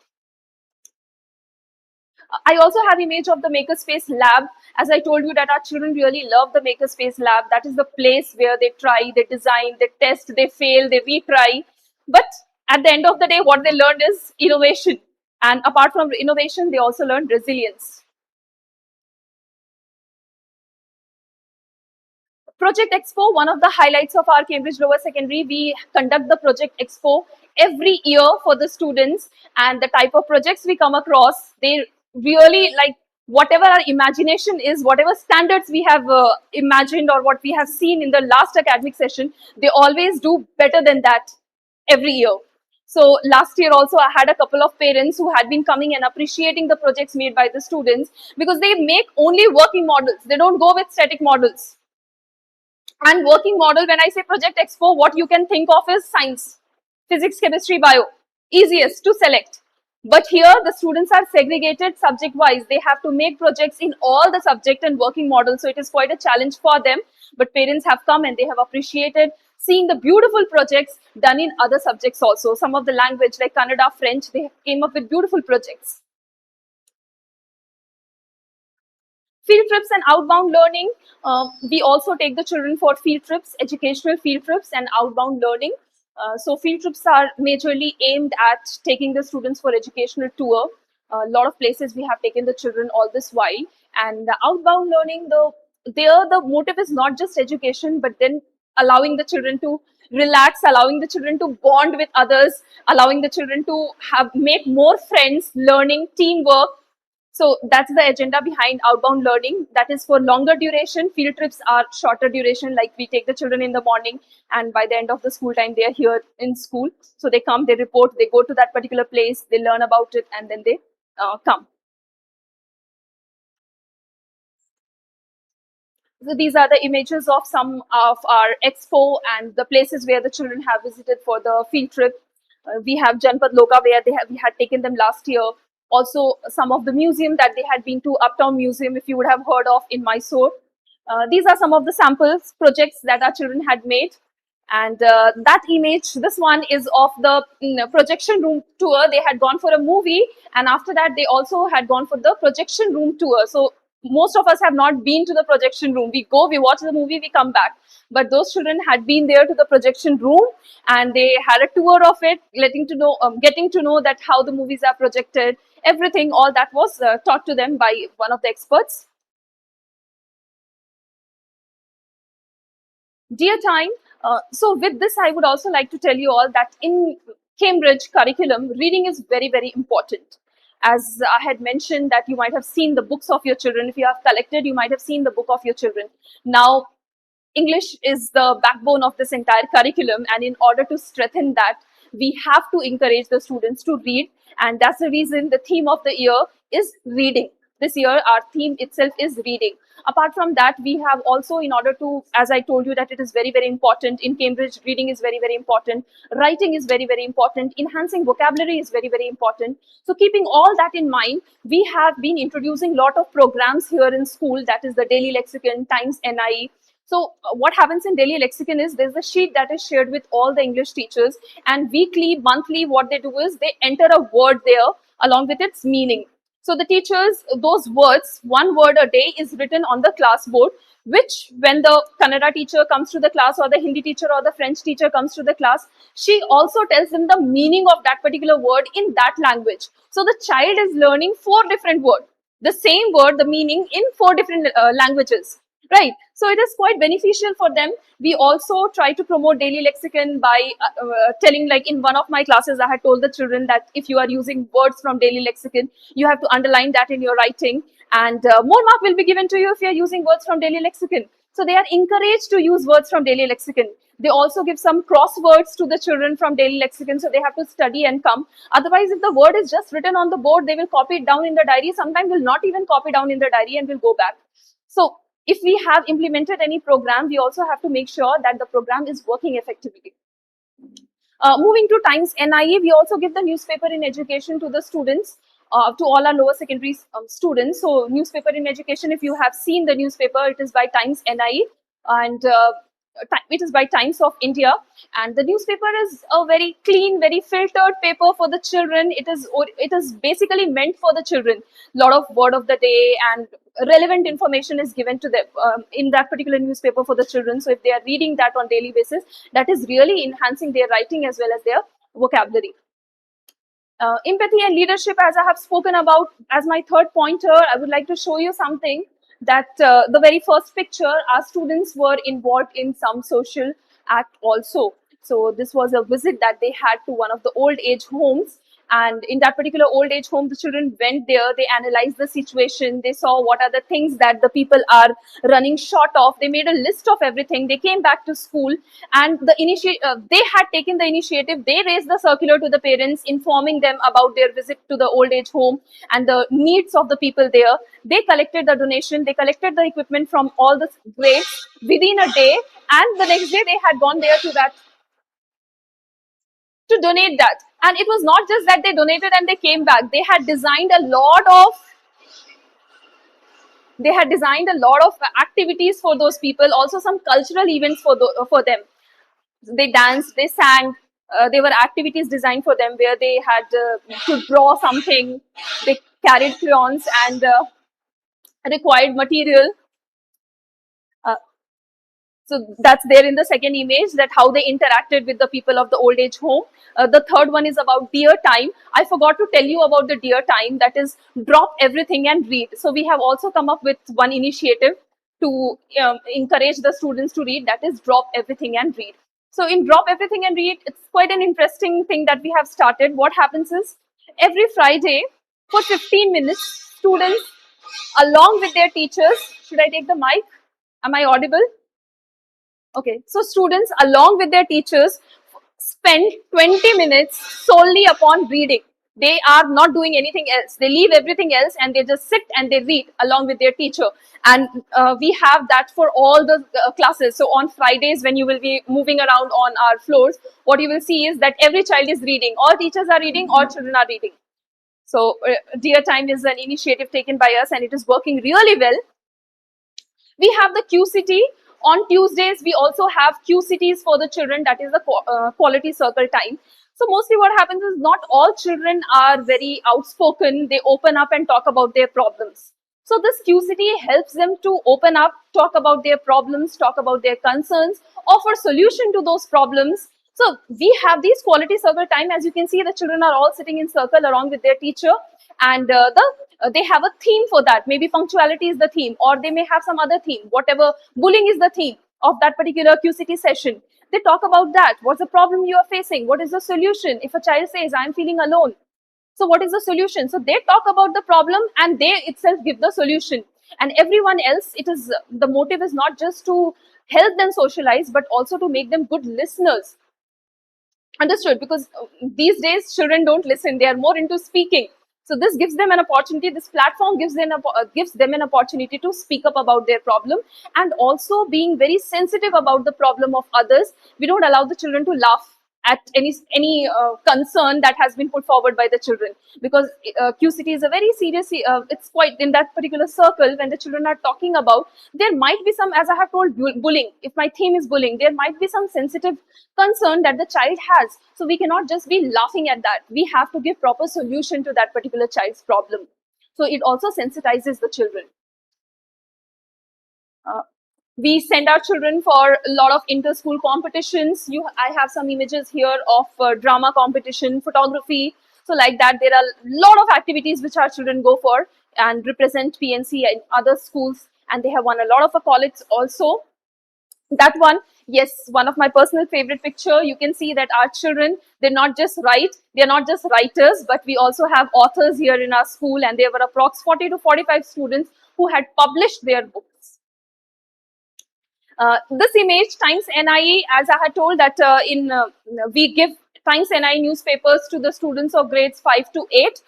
I also have image of the Makerspace lab. As I told you that our children really love the Makerspace lab. That is the place where they try, they design, they test, they fail, they retry. But at the end of the day, what they learned is innovation. And apart from innovation, they also learned resilience. Project Expo, one of the highlights of our Cambridge Lower Secondary. We conduct the Project Expo every year for the students, and the type of projects we come across, they really like whatever our imagination is, whatever standards we have imagined or what we have seen in the last academic session, they always do better than that. every year. So last year also I had a couple of parents who had been coming and appreciating the projects made by the students, because they make only working models. They don't go with static models. And working model, when I say project expo, what you can think of is science, physics, chemistry, bio, easiest to select. But here the students are segregated subject wise. They have to make projects in all the subject and working models. So it is quite a challenge for them. But parents have come and they have appreciated seeing the beautiful projects done in other subjects also. Some of the language like Kannada, French, they came up with beautiful projects. Field trips and outbound learning. We also take the children for field trips, educational field trips and outbound learning. So field trips are majorly aimed at taking the students for educational tour. A lot of places we have taken the children all this while. And the outbound learning, the motive is not just education, but then allowing the children to relax, allowing the children to bond with others, allowing the children to make more friends, learning, teamwork. So that's the agenda behind outbound learning. That is for longer duration. Field trips are shorter duration, like we take the children in the morning and by the end of the school time, they are here in school. So they come, they report, they go to that particular place, they learn about it and then they come. So these are the images of some of our expo and the places where the children have visited for the field trip. We have Janpad Loka where we had taken them last year. Also, some of the museum that they had been to, Uptown Museum, if you would have heard of, in Mysore. These are some of the samples projects that our children had made. And that image, this one is of the projection room tour. They had gone for a movie, and after that they also had gone for the projection room tour. So most of us have not been to the projection room. We go, we watch the movie, we come back. But those children had been there to the projection room and they had a tour of it, getting to know that how the movies are projected, everything, all that was taught to them by one of the experts. Dear time, so with this, I would also like to tell you all that in Cambridge curriculum, reading is very, very important. As I had mentioned that you might have seen the books of your children. If you have collected, you might have seen the book of your children. Now, English is the backbone of this entire curriculum, and in order to strengthen that, we have to encourage the students to read, and that's the reason the theme of the year is reading. This year, our theme itself is reading. Apart from that, we have also, in order to, as I told you, that it is very, very important. In Cambridge, reading is very, very important. Writing is very, very important. Enhancing vocabulary is very, very important. So keeping all that in mind, we have been introducing a lot of programs here in school. That is the Daily Lexicon, Times NI. So what happens in Daily Lexicon is there's a sheet that is shared with all the English teachers, and weekly, monthly, what they do is they enter a word there along with its meaning. So the teachers, those words, one word a day is written on the classboard, which when the Kannada teacher comes to the class or the Hindi teacher or the French teacher comes to the class, she also tells them the meaning of that particular word in that language. So the child is learning 4 different words, the same word, the meaning in 4 different languages. Right. So it is quite beneficial for them. We also try to promote Daily Lexicon by telling, like in one of my classes, I had told the children that if you are using words from Daily Lexicon, you have to underline that in your writing. And more mark will be given to you if you are using words from Daily Lexicon. So they are encouraged to use words from Daily Lexicon. They also give some crosswords to the children from Daily Lexicon, so they have to study and come. Otherwise, if the word is just written on the board, they will copy it down in the diary. Sometimes will not even copy down in the diary and will go back. So if we have implemented any program, we also have to make sure that the program is working effectively. Moving to Times NIE, we also give the newspaper in education to the students, to all our lower secondary students. So newspaper in education, if you have seen the newspaper, it is by Times NIE, and it is by Times of India, and the newspaper is a very clean, very filtered paper for the children. It is basically meant for the children. A lot of word of the day and relevant information is given to them in that particular newspaper for the children. So if they are reading that on daily basis, that is really enhancing their writing as well as their vocabulary. Empathy and leadership, as I have spoken about as my third pointer, I would like to show you something that the very first picture, our students were involved in some social act also. So this was a visit that they had to one of the old age homes, And in that particular old age home, the children went there, they analyzed the situation, they saw what are the things that the people are running short of, they made a list of everything, they came back to school, and they had taken the initiative, they raised the circular to the parents, informing them about their visit to the old age home and the needs of the people there. They collected the donation, they collected the equipment from all the grades within a day, and the next day they had gone there to donate that. And it was not just that they donated and they came back. They had designed a lot of activities for those people, also some cultural events for them. They danced, they sang. There were activities designed for them where they had to draw something. They carried crayons and required material. Uh, So that's there in the second image, that how they interacted with the people of the old age home. The third one is about dear time. I forgot to tell you about the dear time, that is drop everything and read. So we have also come up with one initiative to encourage the students to read, that is drop everything and read. So in drop everything and read, it's quite an interesting thing that we have started. What happens is every Friday for 15 minutes, students along with their teachers, should I take the mic? Am I audible? Okay, so students along with their teachers spend 20 minutes solely upon reading. They are not doing anything else. They leave everything else and they just sit and they read along with their teacher. And we have that for all the classes. So on Fridays, when you will be moving around on our floors, what you will see is that every child is reading. All teachers are reading, all children are reading. So Dear Time is an initiative taken by us and it is working really well. We have the QCT. On Tuesdays, we also have QCTs for the children, that is the quality circle time. So mostly what happens is not all children are very outspoken. They open up and talk about their problems. So this QCT helps them to open up, talk about their problems, talk about their concerns, offer solution to those problems. So we have these quality circle time. As you can see, the children are all sitting in circle along with their teacher, and they have a theme for that. Maybe punctuality is the theme, or they may have some other theme. Whatever, bullying is the theme of that particular QCT session. They talk about that. What's the problem you are facing? What is the solution? If a child says, I'm feeling alone, so what is the solution? So they talk about the problem and they itself give the solution. And everyone else, it is the motive is not just to help them socialize, but also to make them good listeners. Understood? Because these days children don't listen, they are more into speaking. So this gives them an opportunity, this platform gives them an opportunity to speak up about their problem, and also being very sensitive about the problem of others. We don't allow the children to laugh at any concern that has been put forward by the children, because QCT is a very serious, it's quite in that particular circle when the children are talking about, there might be some, as I have told, bullying. If my theme is bullying, there might be some sensitive concern that the child has. So we cannot just be laughing at that. We have to give proper solution to that particular child's problem. So it also sensitizes the children. We send our children for a lot of inter-school competitions. I have some images here of drama competition, photography. So like that, there are a lot of activities which our children go for and represent PNC in other schools. And they have won a lot of accolades also. That one, yes, one of my personal favorite picture. You can see that our children, they're not just they're not just writers, but we also have authors here in our school. And there were approx 40 to 45 students who had published their books. This image, Times NIE, as I had told that we give Times NIE newspapers to the students of grades 5 to 8.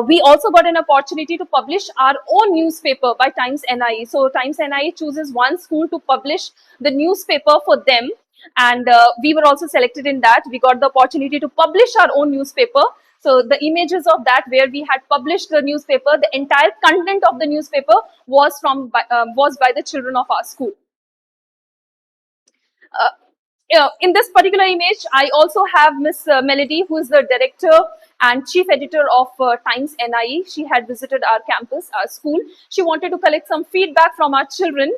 We also got an opportunity to publish our own newspaper by Times NIE. So Times NIE chooses one school to publish the newspaper for them. And we were also selected in that. We got the opportunity to publish our own newspaper. So the images of that, where we had published the newspaper, the entire content of the newspaper was by the children of our school. In this particular image, I also have Miss Melody, who is the director and chief editor of Times NIE. She had visited our campus, our school. She wanted to collect some feedback from our children.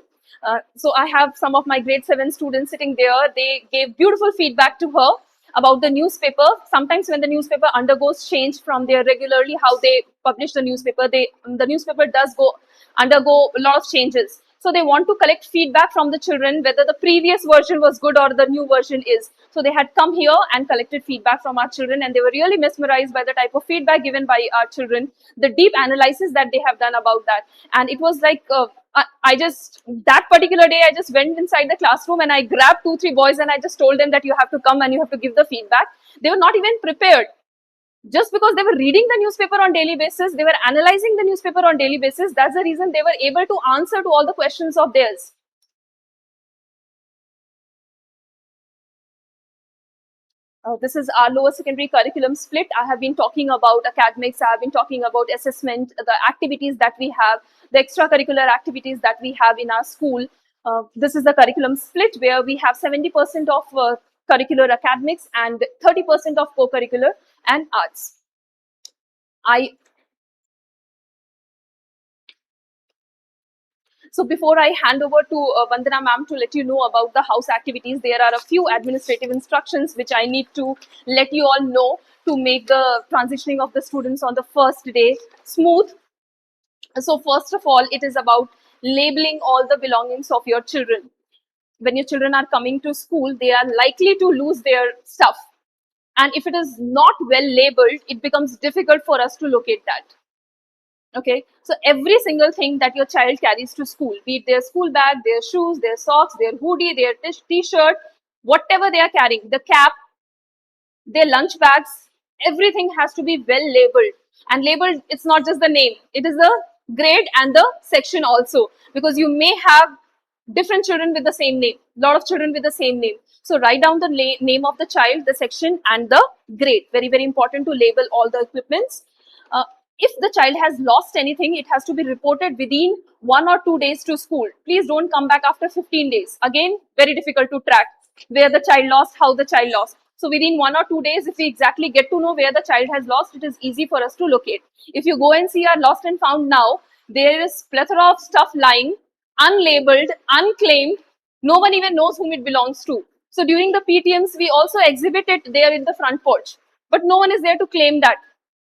So I have some of my grade 7 students sitting there. They gave beautiful feedback to her about the newspaper. Sometimes when the newspaper undergoes change from their regularly how they publish the newspaper, the newspaper does undergo a lot of changes. So they want to collect feedback from the children, whether the previous version was good or the new version is. So they had come here and collected feedback from our children, and they were really mesmerized by the type of feedback given by our children, the deep analysis that they have done about that. And it was like, that particular day, I just went inside the classroom and I grabbed 2-3 boys and I just told them that you have to come and you have to give the feedback. They were not even prepared. Just because they were reading the newspaper on daily basis, they were analyzing the newspaper on daily basis. That's the reason they were able to answer to all the questions of theirs. This is our lower secondary curriculum split. I have been talking about academics. I have been talking about assessment, the activities that we have, the extracurricular activities that we have in our school. This is the curriculum split where we have 70% of curricular academics and 30% of co-curricular and arts. So before I hand over to Vandana ma'am to let you know about the house activities, there are a few administrative instructions which I need to let you all know to make the transitioning of the students on the first day smooth. So first of all, it is about labeling all the belongings of your children. When your children are coming to school, they are likely to lose their stuff. And if it is not well labeled, it becomes difficult for us to locate that. Okay, so every single thing that your child carries to school, be it their school bag, their shoes, their socks, their hoodie, their t-shirt, whatever they are carrying, the cap, their lunch bags, everything has to be well labeled. And labeled, it's not just the name, it is the grade and the section also, because you may have different children with the same name, lot of children with the same name. So write down the name of the child, the section and the grade. Very, very important to label all the equipments. If the child has lost anything, it has to be reported within 1 or 2 days to school. Please don't come back after 15 days. Again, very difficult to track where the child lost, how the child lost. So within 1 or 2 days, if we exactly get to know where the child has lost, it is easy for us to locate. If you go and see our lost and found now, there is plethora of stuff lying, unlabeled, unclaimed. No one even knows whom it belongs to. So during the PTMs, we also exhibit it there in the front porch, but no one is there to claim that.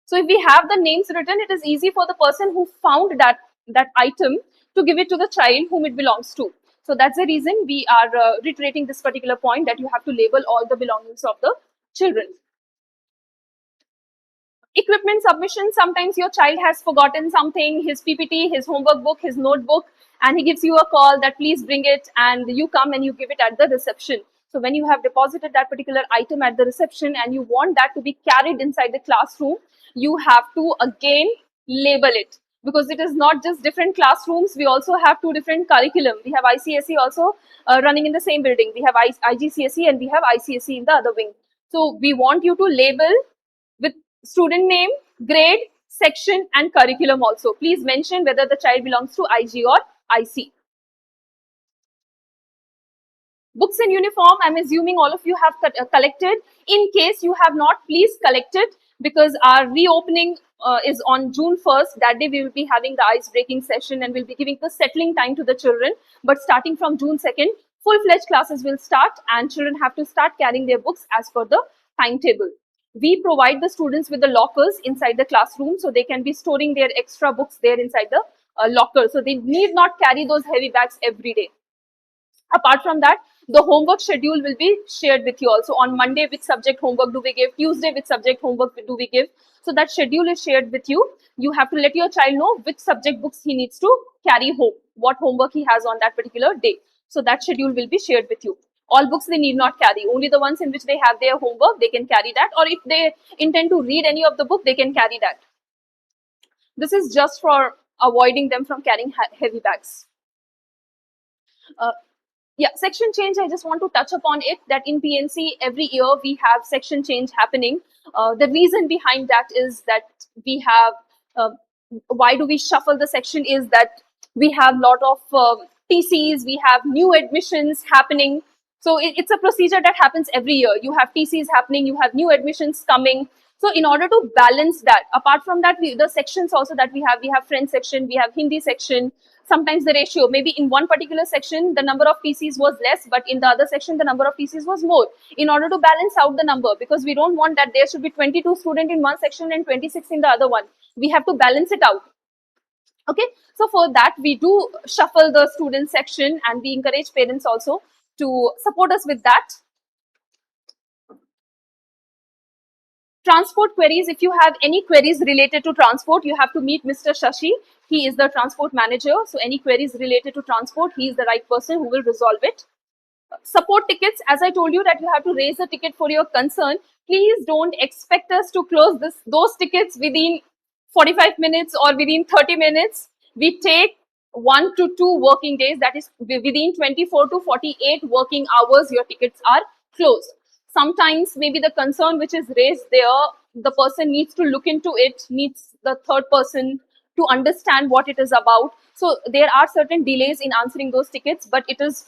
So if we have the names written, it is easy for the person who found that item to give it to the child whom it belongs to. So that's the reason we are reiterating this particular point, that you have to label all the belongings of the children. Equipment submission, sometimes your child has forgotten something, his PPT, his homework book, his notebook, and he gives you a call that please bring it, and you come and you give it at the reception. So when you have deposited that particular item at the reception and you want that to be carried inside the classroom, you have to again label it, because it is not just different classrooms. We also have 2 different curriculum. We have ICSE also running in the same building. We have IGCSE and we have ICSE in the other wing. So we want you to label with student name, grade, section and curriculum also. Please mention whether the child belongs to IG or IC. Books and uniform, I'm assuming all of you have collected. In case you have not, please collect it, because our reopening is on June 1st. That day we will be having the ice-breaking session and we'll be giving the settling time to the children. But starting from June 2nd, full-fledged classes will start and children have to start carrying their books as per the timetable. We provide the students with the lockers inside the classroom, so they can be storing their extra books there inside the locker. So they need not carry those heavy bags every day. Apart from that, the homework schedule will be shared with you also. On Monday, which subject homework do we give? Tuesday, which subject homework do we give? So that schedule is shared with you. You have to let your child know which subject books he needs to carry home, what homework he has on that particular day. So that schedule will be shared with you. All books they need not carry. Only the ones in which they have their homework, they can carry that. Or if they intend to read any of the book, they can carry that. This is just for avoiding them from carrying heavy bags. Yeah, section change, I just want to touch upon it, that in PNC, every year we have section change happening. The reason behind that is that we have, why do we shuffle the section is that we have lot of TCs, we have new admissions happening. So it's a procedure that happens every year. You have TCs happening, you have new admissions coming. So in order to balance that, apart from that, the sections also that we have French section, we have Hindi section. Sometimes the ratio, maybe in one particular section, the number of PCs was less, but in the other section, the number of PCs was more. In order to balance out the number, because we don't want that there should be 22 students in one section and 26 in the other one. We have to balance it out. Okay, so for that we do shuffle the student section, and we encourage parents also to support us with that. Transport queries, if you have any queries related to transport, you have to meet Mr. Shashi. He is the transport manager. So any queries related to transport, he is the right person who will resolve it. Support tickets, as I told you that you have to raise a ticket for your concern. Please don't expect us to close those tickets within 45 minutes or within 30 minutes. We take 1 to 2 working days, that is within 24 to 48 working hours, your tickets are closed. Sometimes maybe the concern which is raised there, the person needs to look into it, needs the third person to understand what it is about. So there are certain delays in answering those tickets, but it is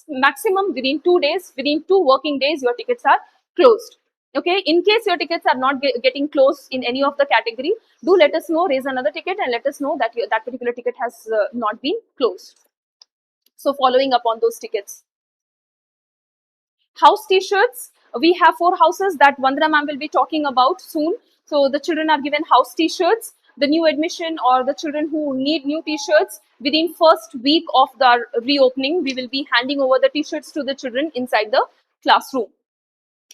maximum within 2 days, within 2 working days, your tickets are closed. Okay, in case your tickets are not getting closed in any of the category, do let us know, raise another ticket and let us know that that particular ticket has not been closed. So following up on those tickets. House t-shirts, we have 4 houses that Vandana ma'am will be talking about soon. So the children are given house t-shirts. The new admission or the children who need new t-shirts, within first week of the reopening, we will be handing over the t-shirts to the children inside the classroom.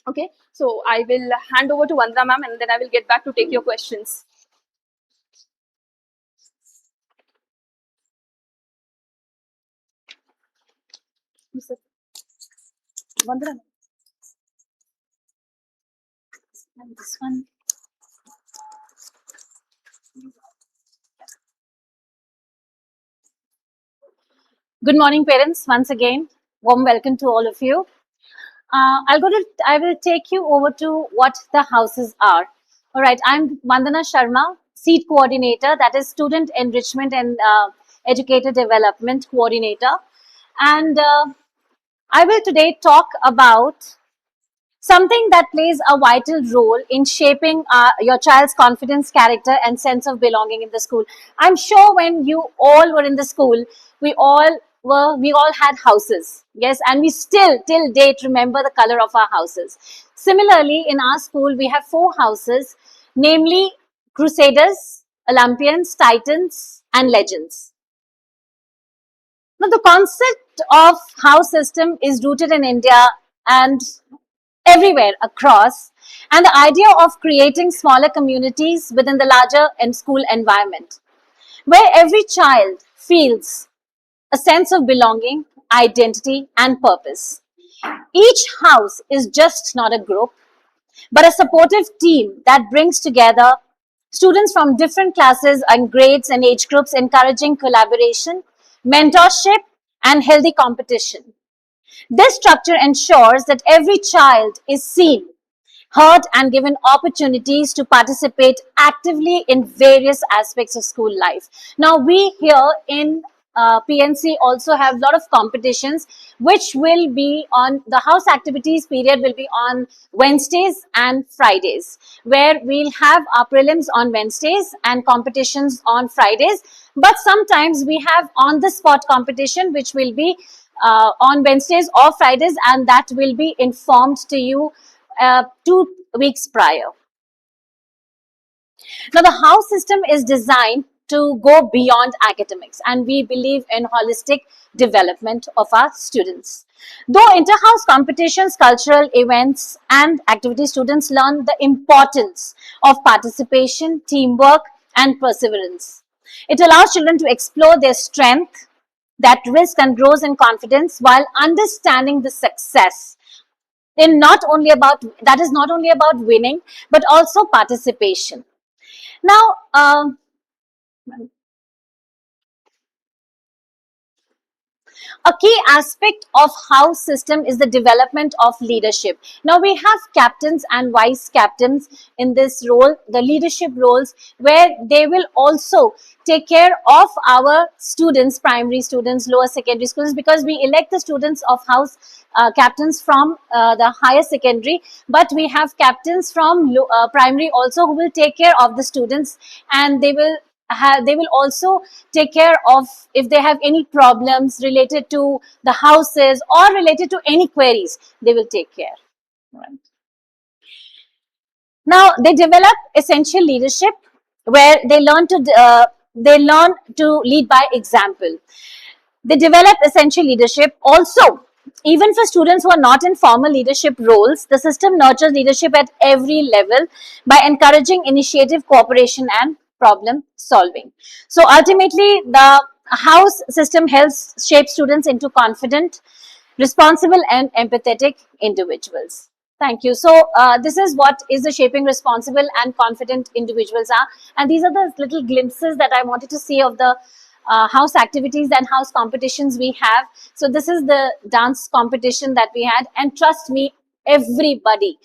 Okay, so I will hand over to Vandana ma'am, and then I will get back to take your questions. Vandana, and this one. Good morning, parents. Once again, warm welcome to all of you. I will take you over to what the houses are. All right, I'm Vandana Sharma, seat coordinator, that is student enrichment and educator development coordinator. And I will today talk about something that plays a vital role in shaping your child's confidence, character, and sense of belonging in the school. I'm sure when you all were in the school, we all had houses, yes, and we still till date remember the color of our houses. Similarly, in our school, we have 4 houses, namely Crusaders, Olympians, Titans, and Legends. Now, the concept of house system is rooted in India and everywhere across, and the idea of creating smaller communities within the larger and school environment, where every child feels a sense of belonging, identity, and purpose. Each house is just not a group, but a supportive team that brings together students from different classes and grades and age groups, encouraging collaboration, mentorship, and healthy competition. This structure ensures that every child is seen, heard, and given opportunities to participate actively in various aspects of school life. Now, we here in PNC also have a lot of competitions, which will be on the house activities period, will be on Wednesdays and Fridays, where we'll have our prelims on Wednesdays and competitions on Fridays. But sometimes we have on the spot competition, which will be on Wednesdays or Fridays, and that will be informed to you 2 weeks prior. Now, the house system is designed to go beyond academics, and we believe in holistic development of our students. Though inter-house competitions, cultural events, and activities, students learn the importance of participation, teamwork, and perseverance. It allows children to explore their strength, that risk and grows in confidence while understanding the success in not only about that is not only about winning but also participation. Now, a key aspect of house system is the development of leadership. Now, we have captains and vice captains in this role, the leadership roles, where they will also take care of our students, primary students, lower secondary students, because we elect the students of house captains from the higher secondary, but we have captains from primary also who will take care of the students, and they will also take care of if they have any problems related to the houses or related to any queries, they will take care. Right. Now, they develop essential leadership where they learn to They learn to lead by example. They develop essential leadership. Also, even for students who are not in formal leadership roles, the system nurtures leadership at every level by encouraging initiative, cooperation, and problem solving. So ultimately, the house system helps shape students into confident, responsible, and empathetic individuals. Thank you. So this is what is the shaping responsible and confident individuals are. And these are the little glimpses that I wanted to see of the house activities and house competitions we have. So this is the dance competition that we had. And trust me, everybody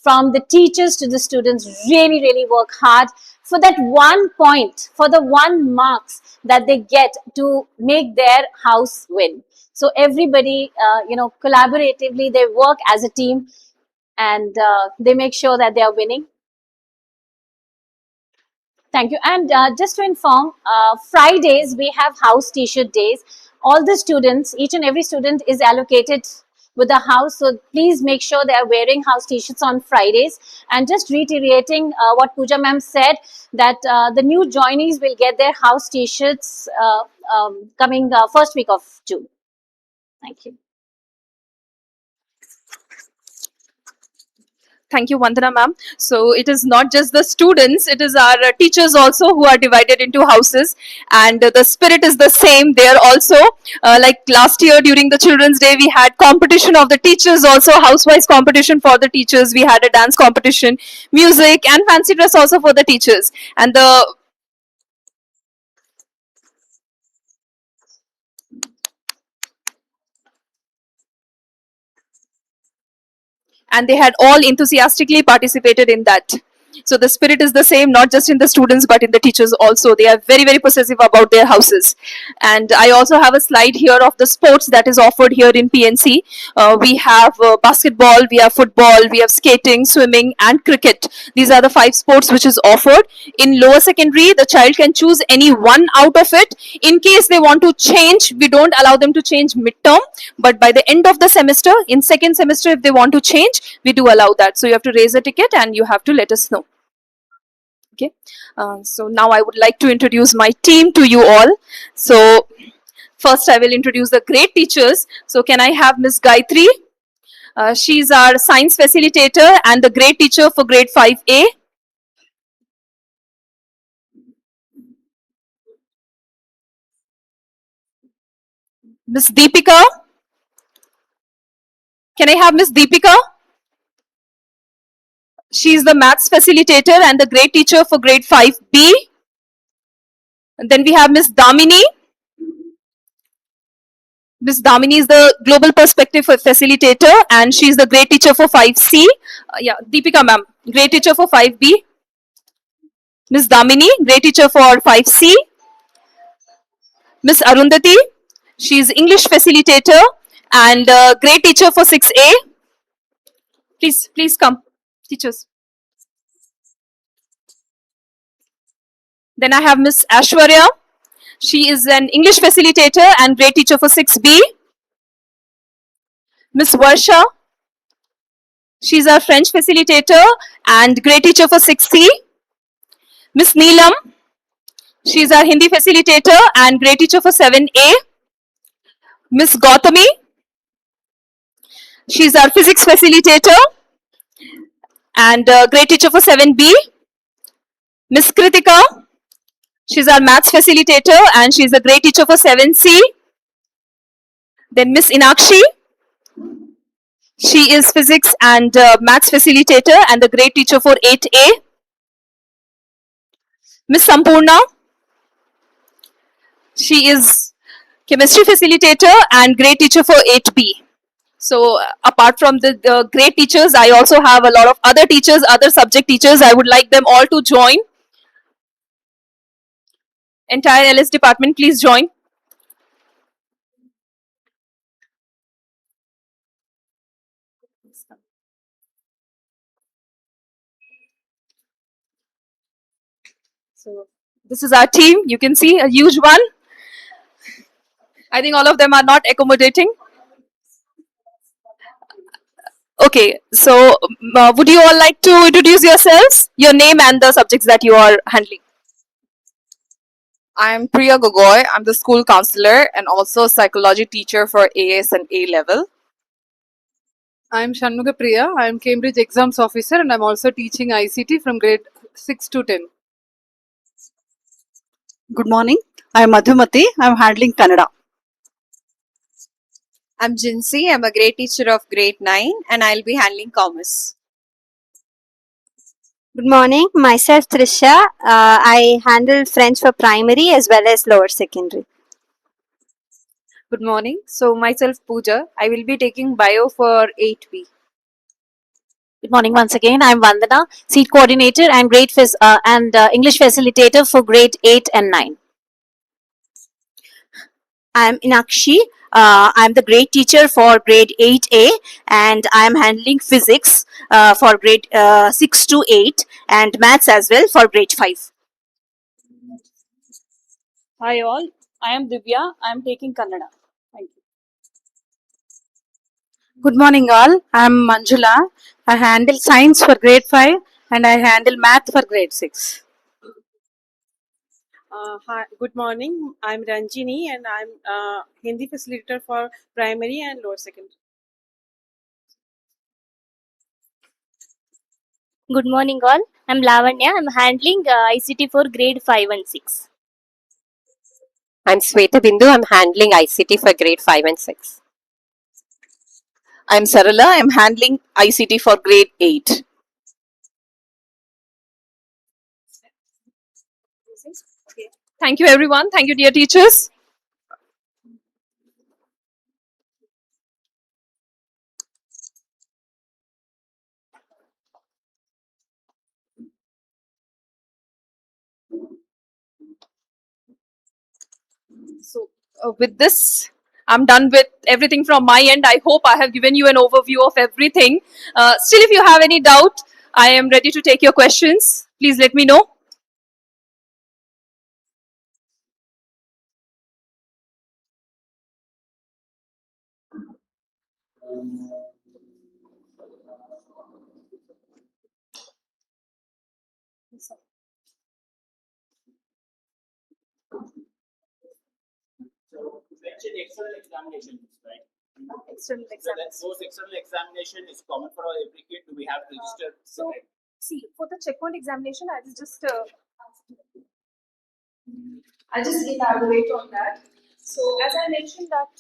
from the teachers to the students really, really work hard for that 1 point, for the 1 marks that they get to make their house win. So everybody, collaboratively, they work as a team and they make sure that they are winning. Thank you. And just to inform, Fridays we have house t-shirt days. All the students, each and every student is allocated with a house. So please make sure they are wearing house t-shirts on Fridays. And just reiterating what Pooja ma'am said, that the new joinees will get their house t-shirts coming first week of June. Thank you. Thank you, Vandana ma'am. So it is not just the students, it is our teachers also who are divided into houses, and the spirit is the same there also. Like last year during the Children's Day, we had competition of the teachers also, housewise competition for the teachers. We had a dance competition, music, and fancy dress also for the teachers. And they had all enthusiastically participated in that. So the spirit is the same, not just in the students but in the teachers also. They are very, very possessive about their houses. And I also have a slide here of the sports that is offered here in PNC. We have basketball, we have football, we have skating, swimming, and cricket. These are the 5 sports which is offered. In lower secondary, the child can choose any one out of it. In case they want to change, we don't allow them to change midterm, but by the end of the semester, in second semester, if they want to change, we do allow that. So you have to raise a ticket and you have to let us know. Okay. So now I would like to introduce my team to you all. So first I will introduce the great teachers. So can I have Miss Gayatri? She's our science facilitator and the great teacher for grade 5A. Miss Deepika. Can I have Miss Deepika? She is the maths facilitator and the great teacher for grade 5B. And then we have Miss Damini. Miss Damini is the global perspective facilitator and she is the great teacher for 5C. Yeah, Deepika ma'am, great teacher for 5B. Miss Damini, great teacher for 5C. Miss Arundhati, she is English facilitator and great teacher for 6A. Please come, teachers. Then I have Miss Ashwarya. She is an English facilitator and great teacher for 6B. Miss Varsha. She's our French facilitator and great teacher for 6C. Miss Neelam. She's our Hindi facilitator and great teacher for 7A. Miss Gautami. She's our physics facilitator and great teacher for 7B. Miss Kritika. She's our maths facilitator and she's a great teacher for 7C. Then Miss Inakshi. She is physics and maths facilitator and the great teacher for 8A. Miss Sampurna. She is chemistry facilitator and great teacher for 8B. So apart from the great teachers, I also have a lot of other teachers, other subject teachers. I would like them all to join. Entire LS department, please join. So this is our team. You can see a huge one. I think all of them are not accommodating. Okay, so would you all like to introduce yourselves, your name and the subjects that you are handling? I'm Priya Gogoi. I'm the school counselor and also psychology teacher for AS and A level. I'm Shanmuga Priya. I'm Cambridge Exams Officer and I'm also teaching ICT from grade 6 to 10. Good morning. I'm Madhumati. I'm handling Kannada. I'm Jinsi. I'm a grade teacher of grade 9 and I'll be handling commerce. Good morning. Myself Trisha. I handle French for primary as well as lower secondary. Good morning. So myself Pooja. I will be taking bio for 8B. Good morning once again. I'm Vandana, seat coordinator and English facilitator for grade 8 and 9. I'm Inakshi. I'm the grade teacher for grade 8A and I'm handling physics for grade 6 to 8 and maths as well for grade 5. Hi all, I am Divya. I am taking Kannada. Thank you. Good morning all. I am Manjula. I handle science for grade 5 and I handle math for grade 6. Hi, good morning. I'm Ranjini and I'm Hindi facilitator for primary and lower secondary. Good morning all. I'm Lavanya. I'm handling ICT for grade 5 and 6. I'm Sweta Bindu. I'm handling ICT for grade 5 and 6. I'm Sarala. I'm handling ICT for grade 8. Thank you, everyone. Thank you, dear teachers. So, with this, I'm done with everything from my end. I hope I have given you an overview of everything. Still, if you have any doubt, I am ready to take your questions. Please let me know. So, you mentioned external examinations, right? External So that those external examination is common for every kid. Do we have to register? So, see, for the checkpoint examination, I will just I'll just elaborate on that. So, as I mentioned that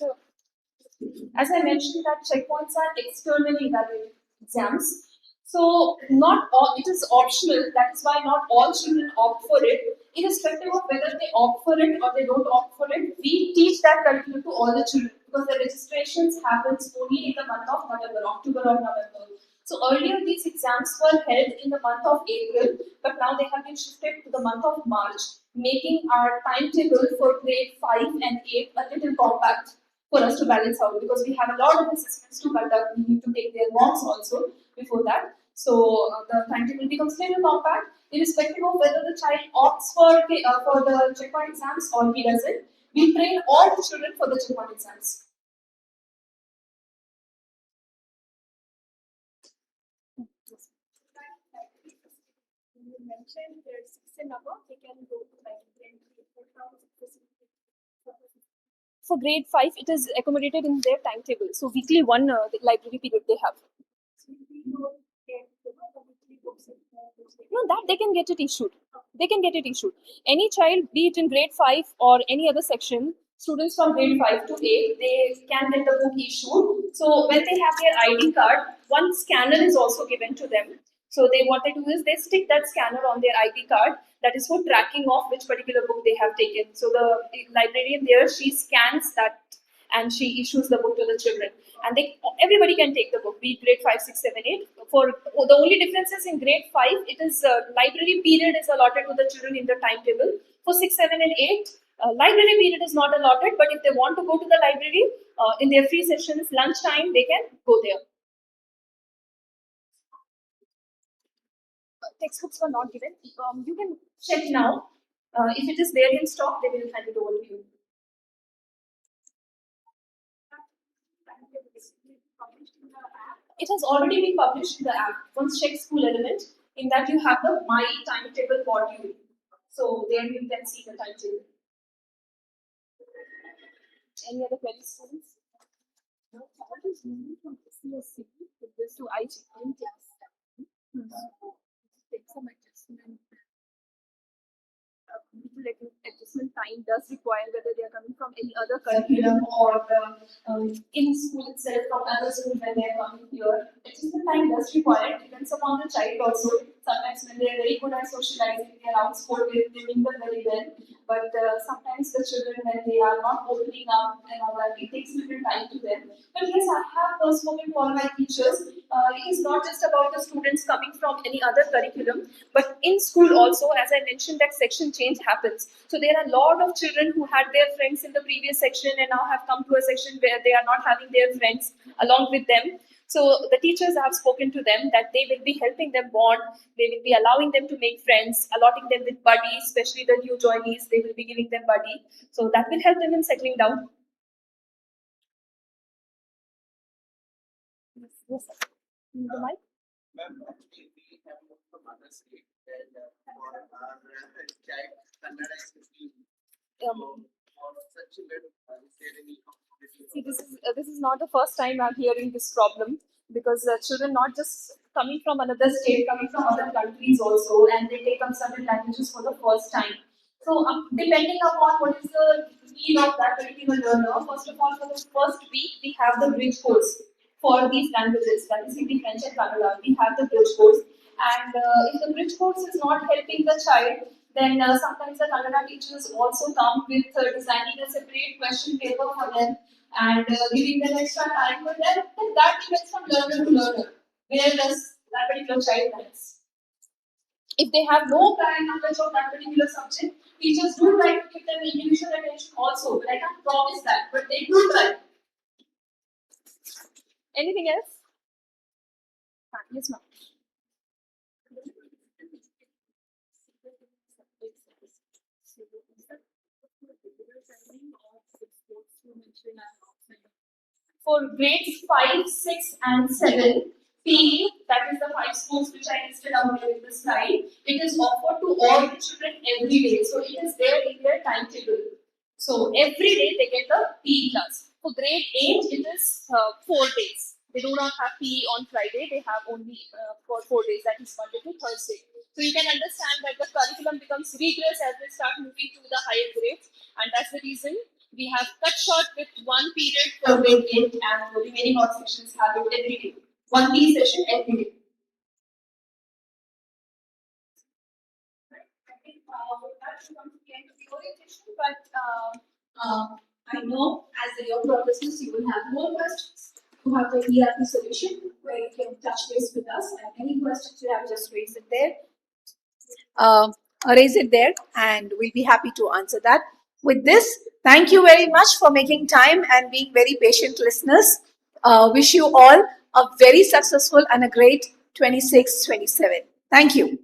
checkpoints are externally evaluated exams. So not all, it is optional. That is why not all children opt for it. Irrespective of whether they opt for it or they don't opt for it, we teach that curriculum to all the children because the registrations happens only in the month of November, October or November. So earlier these exams were held in the month of April, but now they have been shifted to the month of March, making our timetable for grade 5 and 8 a little compact for us to balance out because we have a lot of assessments to conduct. We need to take their mocks also before that. So the timetable becomes little compact, irrespective of whether the child opts for the checkpoint exams or he doesn't. We train all the children for the checkpoint exams. You mentioned there's 6 and above, they can go to like For grade 5, it is accommodated in their timetable. So weekly one library period they have. No, that they can get it issued. They can get it issued. Any child, be it in grade 5 or any other section, students from grade 5 to 8, they can get the book issued. So when they have their ID card, one scanner is also given to them. So what they do is they stick that scanner on their ID card. That is for tracking of which particular book they have taken. So the librarian there, she scans that and she issues the book to the children. And everybody can take the book, be it grade 5, 6, 7, 8. The only difference is in grade 5, it is library period is allotted to the children in the timetable. For 6, 7, and 8, library period is not allotted, but if they want to go to the library in their free sessions, lunchtime, they can go there. Textbooks were not given. You can check now. If it is there in stock, they will hand it over to you. It has already been published in the app. Once check school element, in that you have the My Timetable module. So there you can see the timetable. Any other queries, students? No, what is moving from CSC to this to IG in class 7? Take some adjustment. Adjustment time does require whether they are coming from any other curriculum or in school itself from other school when they are coming here. Adjustment time does require, depends upon the child also. Sometimes when they are very good at socializing, they are outspoken, they mingle very well. But sometimes the children, when they are not opening up and all that, it takes little time to them. But yes, I have spoken for my teachers. It is not just about the students coming from any other curriculum, but in school also, as I mentioned, that section change happens. So there are a lot of children who had their friends in the previous section and now have come to a section where they are not having their friends along with them. So the teachers have spoken to them that they will be helping them bond, they will be allowing them to make friends, allotting them with buddies, especially the new joinees, they will be giving them buddy. So that will help them in settling down. Yes, sir. The mic? Ma'am, actually, we have moved from other state and for our child, Kannada is 15. So, for such children, is there any opportunity? See, this is not the first time I'm hearing this problem, because children not just coming from another state, coming from other countries also, and they take up certain languages for the first time. So depending upon what is the need of that particular learner, first of all, for the first week we have the bridge course for these languages, that is Hindi, French, and Kannada. We have the bridge course, and if the bridge course is not helping the child, then sometimes the Kannada teachers also come with designing a separate question paper for them and giving them extra time for them. Then that depends from learner to learner. Where does that particular child lands? If they have no prior knowledge of that particular subject, teachers do try to give them individual attention also. But I can't promise that, but they do try. Anything else? Yes, ma'am. For grades 5, 6, and 7, PE, that is the 5 schools which I listed out here in the slide, it is offered to all the children every day. So it is there in their timetable. So every day they get the PE class. For grade 8, it is 4 days. They do not have PE on Friday, they have only for 4 days, that is Monday to Thursday. So you can understand that the curriculum becomes rigorous as they start moving to the higher grades, and that's the reason we have cut short with 1 period for grade 8 and the remaining all sections have it every day. 1 PE session every day. But I know as the year progresses, you will have more questions. You have the ERP solution where you can touch base with us, and any questions you have, just raise it there. And we'll be happy to answer that. With this, thank you very much for making time and being very patient listeners. Wish you all a very successful and a great 26-27. Thank you.